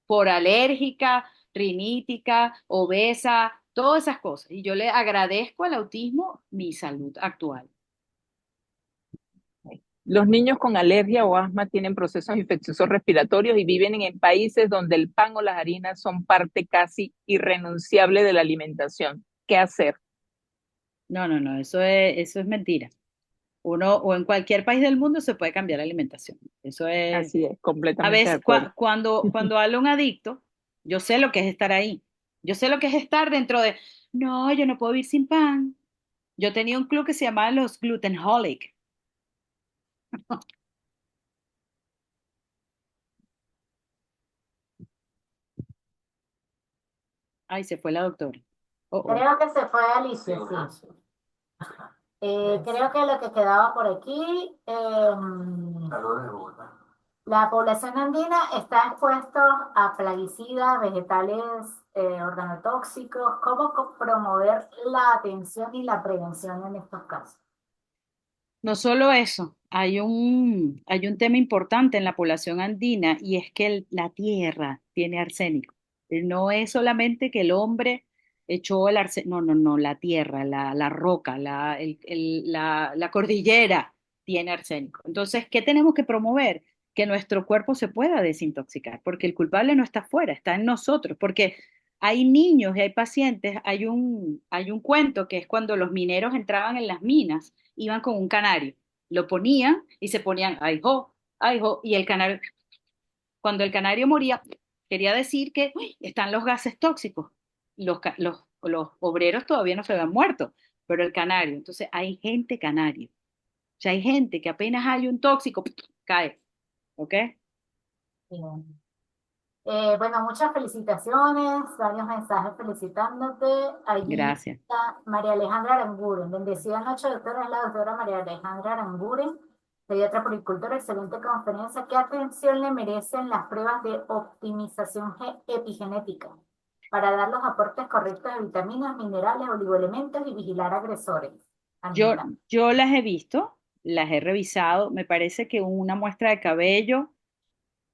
por alérgica, rinítica, obesa, todas esas cosas. Y yo le agradezco al autismo mi salud actual. Los niños con alergia o asma tienen procesos infecciosos respiratorios y viven en países donde el pan o las harinas son parte casi irrenunciable de la alimentación. ¿Qué hacer? No, no, no, eso es mentira. Uno, o en cualquier país del mundo se puede cambiar la alimentación. Eso es, Así es, a completamente de veces, acuerdo. cuando habla un adicto, yo sé lo que es estar ahí. Yo sé lo que es estar dentro de, no, yo no puedo vivir sin pan. Yo tenía un club que se llamaba los Glutenholic. Ay, se fue la doctora. Oh, oh. Creo que se fue Alicia, sí. Creo que lo que quedaba por aquí, la población andina está expuesta a plaguicidas, vegetales organotóxicos. ¿Cómo promover la atención y la prevención en estos casos? No solo eso, hay un tema importante en la población andina y es que la tierra tiene arsénico. No es solamente que el hombre echó el arsénico, no, no, no, la tierra, la roca, la cordillera tiene arsénico. Entonces, ¿qué tenemos que promover? Que nuestro cuerpo se pueda desintoxicar, porque el culpable no está afuera, está en nosotros, porque hay niños y hay pacientes, hay un cuento que es cuando los mineros entraban en las minas iban con un canario, lo ponían y se ponían, ay, jo, y el canario, cuando el canario moría, quería decir que uy, están los gases tóxicos. Los obreros todavía no se habían muerto, pero el canario, entonces hay gente canario. O sea, hay gente que apenas hay un tóxico, cae, ¿ok? Bien. Bueno, muchas felicitaciones, varios mensajes felicitándote. Allí Gracias. está María Alejandra Aranguren. Bendecida noche, doctora. Es la doctora María Alejandra Aranguren, pediatra puricultora. Excelente conferencia. ¿Qué atención le merecen las pruebas de optimización epigenética para dar los aportes correctos de vitaminas, minerales, oligoelementos y vigilar agresores Yo, ambientales? yo las he visto, las he revisado, me parece que una muestra de cabello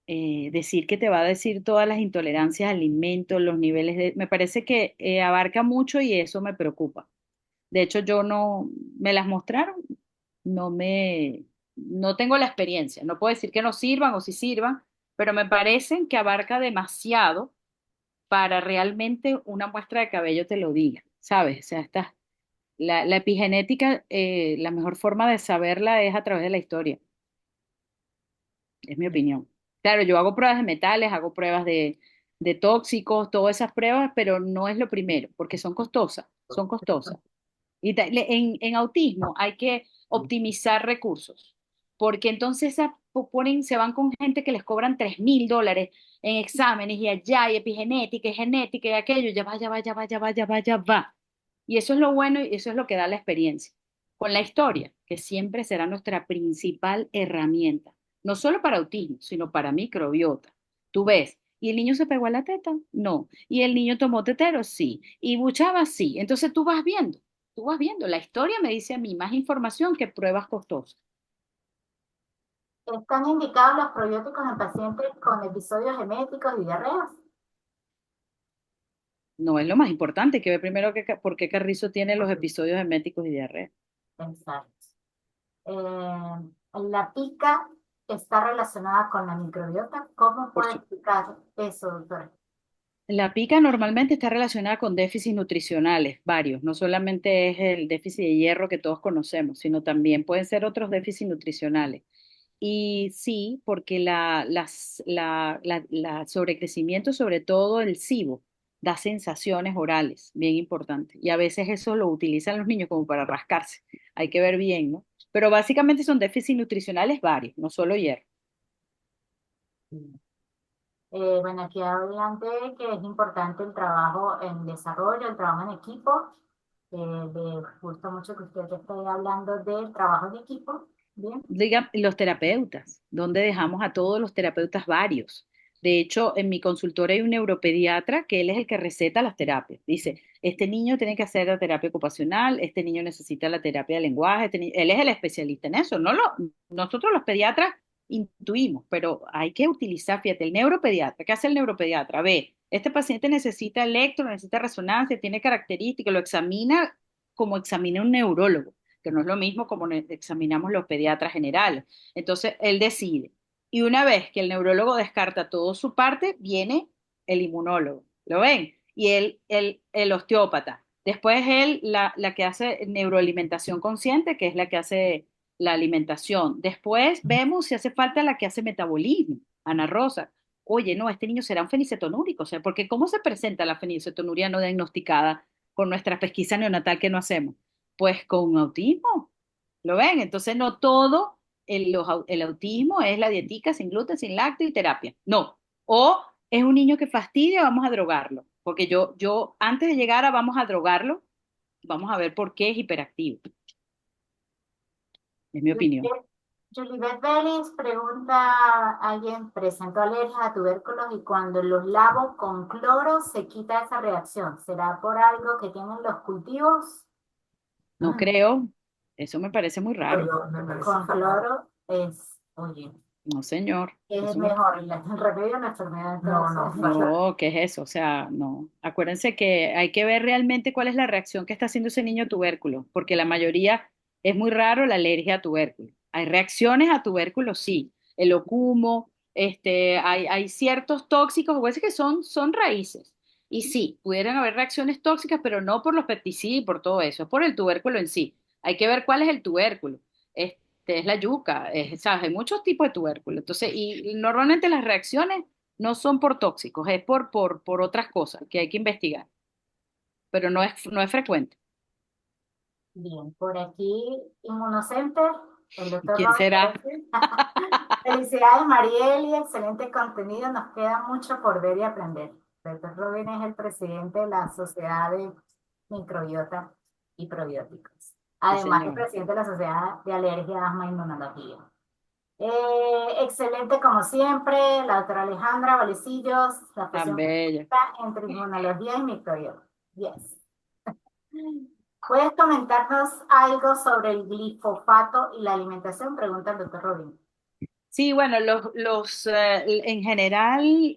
decir que te va a decir todas las intolerancias al alimento, los niveles de... Me parece que abarca mucho y eso me preocupa. De hecho, yo no, me las mostraron, no me, no tengo la experiencia. No puedo decir que no sirvan o sí sirvan, pero me parecen que abarca demasiado para realmente una muestra de cabello te lo diga, ¿sabes? O sea, la epigenética, la mejor forma de saberla es a través de la historia. Es mi opinión. Claro, yo hago pruebas de metales, hago pruebas de tóxicos, todas esas pruebas, pero no es lo primero, porque son costosas, son costosas. En autismo hay que optimizar recursos, porque entonces se van con gente que les cobran $3.000 en exámenes y allá, y epigenética, y genética, y aquello, ya va, ya va, ya va, ya va, ya va, ya va. Y eso es lo bueno y eso es lo que da la experiencia. Con la historia, que siempre será nuestra principal herramienta no solo para autismo, sino para microbiota. Tú ves, ¿y el niño se pegó a la teta? No. ¿Y el niño tomó tetero? Sí. ¿Y buchaba? Sí. Entonces tú vas viendo. La historia me dice a mí más información que pruebas costosas. ¿Están indicados los probióticos en pacientes con episodios eméticos y diarreas? No es lo más importante, hay que ver primero por qué Carrizo tiene los episodios eméticos y diarrea. Exacto. La pica está relacionada con la microbiota. ¿Cómo Por puede su- explicar eso, doctora? La pica normalmente está relacionada con déficits nutricionales, varios. No solamente es el déficit de hierro que todos conocemos, sino también pueden ser otros déficits nutricionales. Y sí, porque la sobrecrecimiento, sobre todo el SIBO, da sensaciones orales, bien importante. Y a veces eso lo utilizan los niños como para rascarse. Hay que ver bien, ¿no? Pero básicamente son déficits nutricionales varios, no solo hierro. Bueno, aquí hablan de que es importante el trabajo en desarrollo, el trabajo en equipo. Me gusta mucho que usted esté hablando del trabajo en equipo. Bien. Diga, los terapeutas, ¿dónde dejamos a todos los terapeutas varios? De hecho, en mi consultorio hay un neuropediatra que él es el que receta las terapias. Dice, este niño tiene que hacer la terapia ocupacional, este niño necesita la terapia de lenguaje, él es el especialista en eso. Nosotros los pediatras intuimos, pero hay que utilizar, fíjate, el neuropediatra. ¿Qué hace el neuropediatra? Ve, este paciente necesita electro, necesita resonancia, tiene características, lo examina como examina un neurólogo que no es lo mismo como examinamos los pediatras generales. Entonces, él decide. Y una vez que el neurólogo descarta toda su parte, viene el inmunólogo. ¿Lo ven? Y el osteópata. Después él, la que hace neuroalimentación consciente, que es la que hace la alimentación. Después vemos si hace falta la que hace metabolismo, Ana Rosa. Oye, no, este niño será un fenicetonúrico, o sea, porque ¿cómo se presenta la fenicetonuria no diagnosticada con nuestra pesquisa neonatal que no hacemos? Pues con autismo, ¿lo ven? Entonces no todo el autismo es la dietica sin gluten, sin lácteo y terapia. No. O es un niño que fastidia, vamos a drogarlo. Porque yo antes de llegar a vamos a drogarlo, vamos a ver por qué es hiperactivo, es mi opinión. Julibet Julibet Vélez pregunta, ¿alguien presentó alergia a tubérculos y cuando los lavo con cloro se quita esa reacción? ¿Será por algo que tienen los cultivos? No Mm, creo, eso me parece muy raro. me parece con cloro es, oye, No, señor, es eso me... mejor el remedio a la enfermedad. No, no, No, ¿qué es eso? O sea, no. Acuérdense que hay que ver realmente cuál es la reacción que está haciendo ese niño a tubérculo, porque la mayoría es muy raro la alergia a tubérculo. Hay reacciones a tubérculo, sí. El ocumo, hay ciertos tóxicos, o veces que son raíces. Y sí, pudieran haber reacciones tóxicas, pero no por los pesticidas y por todo eso, es por el tubérculo en sí. Hay que ver cuál es el tubérculo. Es la yuca, ¿sabes? Hay muchos tipos de tubérculo. Entonces, y normalmente las reacciones no son por tóxicos, es por otras cosas que hay que investigar, pero no es frecuente. bien, por aquí, Inmunocenter, el doctor ¿Quién Robin será? Pérez. Felicidades, Marieli, excelente contenido. Nos queda mucho por ver y aprender. El doctor Robin es el presidente de la Sociedad de Microbiota y Probióticos. Sí, Además, es señor. presidente de la Sociedad de Alergia, Asma e Inmunología. Excelente como siempre, la doctora Alejandra Valecillos, la Tan fusión bella. perfecta entre inmunología y microbiota. Yes. ¿Puedes comentarnos algo sobre el glifosato y la alimentación? Pregunta el doctor Robin. Sí, bueno, en general,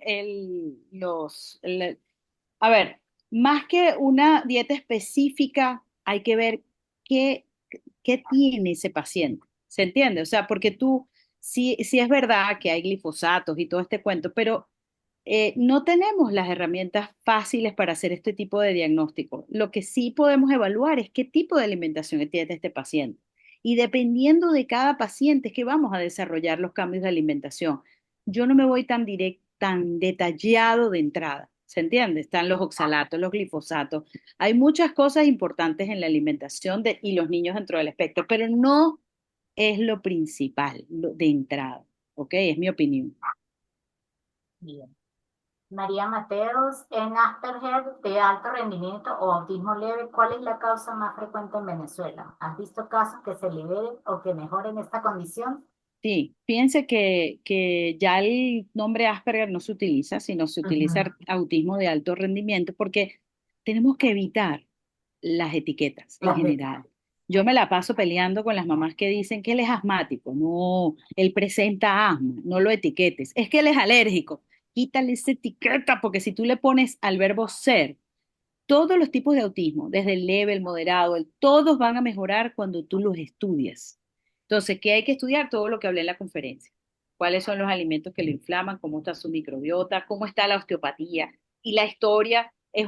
a ver, más que una dieta específica, hay que ver qué, qué tiene ese paciente. ¿Se entiende? O sea, porque sí es verdad que hay glifosatos y todo este cuento, pero no tenemos las herramientas fáciles para hacer este tipo de diagnóstico. Lo que sí podemos evaluar es qué tipo de alimentación tiene este paciente. Y dependiendo de cada paciente es que vamos a desarrollar los cambios de alimentación. Yo no me voy tan detallado de entrada. ¿Se entiende? Están los oxalatos, los glifosatos. Hay muchas cosas importantes en la alimentación y los niños dentro del espectro, pero no es lo principal de entrada. ¿Ok? Es mi opinión. Bien. María Mateos, en Asperger de alto rendimiento o autismo leve, ¿cuál es la causa más frecuente en Venezuela? ¿Has visto casos que se liberen o que mejoren esta condición? Sí, fíjense que ya el nombre Asperger no se utiliza, sino se utiliza Ujú. autismo de alto rendimiento porque tenemos que evitar las etiquetas en Las de general. Yo me la paso peleando con las mamás que dicen que él es asmático. No, él presenta asma, no lo etiquetes. Es que él es alérgico. Quítale esa etiqueta porque si tú le pones al verbo ser, todos los tipos de autismo, desde el leve, el moderado, todos van a mejorar cuando tú los estudias. Entonces, ¿qué hay que estudiar? Todo lo que hablé en la conferencia. ¿Cuáles son los alimentos que lo inflaman? ¿Cómo está su microbiota? ¿Cómo está la osteopatía? Y la historia es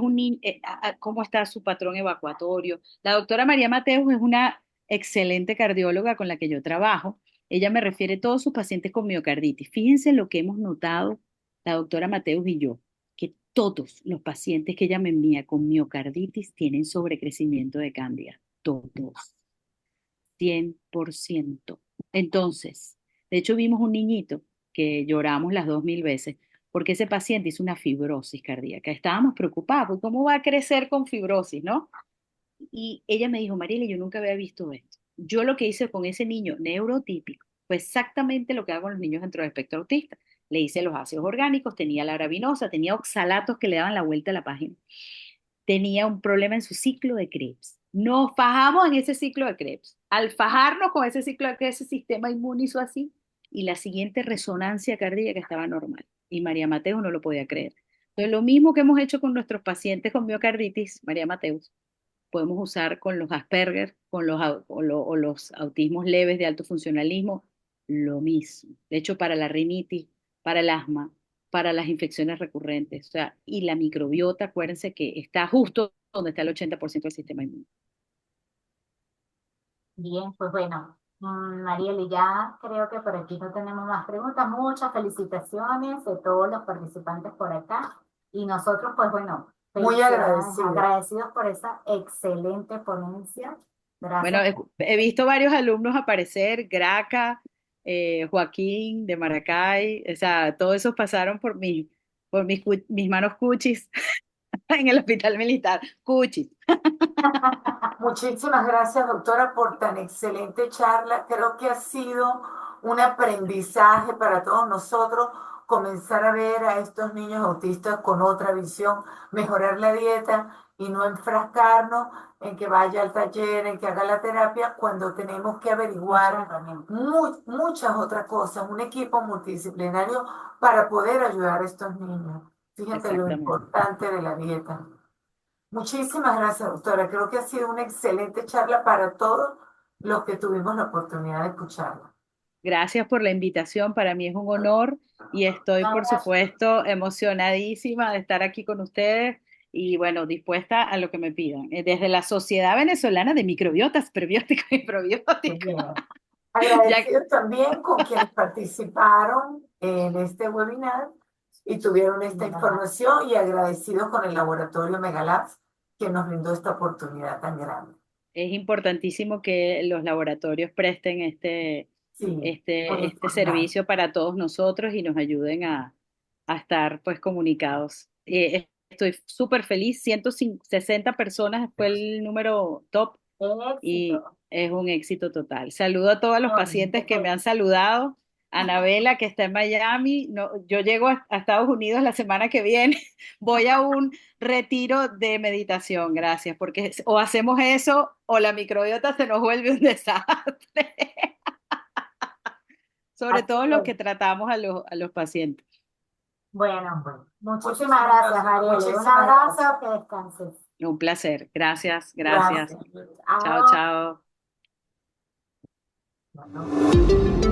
cómo está su patrón evacuatorio. La doctora María Mateus es una excelente cardióloga con la que yo trabajo. Ella me refiere a todos sus pacientes con miocarditis. Fíjense lo que hemos notado la doctora Mateus y yo, que todos los pacientes que ella me envía con miocarditis tienen sobrecrecimiento de cándida. Todos. 100%. Entonces, de hecho vimos un niñito que lloramos las 2000 veces porque ese paciente hizo una fibrosis cardíaca. Estábamos preocupados, ¿cómo va a crecer con fibrosis, no? Y ella me dijo, Mariela, yo nunca había visto esto. Yo lo que hice con ese niño neurotípico fue exactamente lo que hago con los niños dentro del espectro autista. Le hice los ácidos orgánicos, tenía la arabinosa, tenía oxalatos que le daban la vuelta a la página. Tenía un problema en su ciclo de Krebs. Nos fajamos en ese ciclo de Krebs. Al fajarnos con ese ciclo de Krebs, ese sistema inmune hizo así y la siguiente resonancia cardíaca estaba normal. Y María Mateus no lo podía creer. Entonces, lo mismo que hemos hecho con nuestros pacientes con miocarditis, María Mateus, podemos usar con los Asperger, o los autismos leves de alto funcionalismo, lo mismo. De hecho, para la rinitis, para el asma, para las infecciones recurrentes, o sea, y la microbiota, acuérdense que está justo donde está el 80% del sistema inmune. Bien, pues bueno, Marieli, ya creo que por aquí no tenemos más preguntas. Muchas felicitaciones de todos los participantes por acá. Y nosotros, pues bueno, muy agradecidos por esa excelente ponencia. Bueno, Gracias. he visto varios alumnos aparecer, Graca, Joaquín de Maracay, o sea, todos esos pasaron por mis manos cuchis. en el hospital militar. Cuchi. Muchísimas gracias, doctora, por tan excelente charla. Creo que ha sido un aprendizaje para todos nosotros comenzar a ver a estos niños autistas con otra visión, mejorar la dieta y no enfrascarnos en que vaya al taller, en que haga la terapia, cuando tenemos que averiguar muchas otras cosas, un equipo multidisciplinario para poder ayudar a estos niños. Fíjate lo Exactamente. importante de la dieta. Muchísimas gracias, doctora. Creo que ha sido una excelente charla para todos los que tuvimos la oportunidad de escucharla. Gracias por la invitación. Para mí es un honor y estoy, por supuesto, emocionadísima de estar aquí con ustedes y, bueno, dispuesta a lo que me pidan. Desde la Sociedad Venezolana de Microbiotas, Prebióticos y Muy Probióticos. bien. Ya, Agradecidos también con quienes participaron en este webinar y tuvieron esta información y agradecidos con el laboratorio Megalabs que nos brindó esta oportunidad tan grande. es importantísimo que los laboratorios presten Sí, muy este importante. servicio para todos nosotros y nos ayuden a estar pues comunicados. Estoy súper feliz, 160 personas fue el número top y Éxito. es un éxito total. Saludo a todos los No, pacientes que me han saludado. Anabela, que está en Miami, no, yo llego a Estados Unidos la semana que viene, voy a un retiro de meditación, gracias, porque o hacemos eso o la microbiota se nos vuelve un desastre, sobre así todo los que es. tratamos a los pacientes. Bueno, muchísimas gracias, Mariela. Un abrazo, que descanses. Un placer, gracias, gracias. Gracias. Chao, Ah, chao. bueno.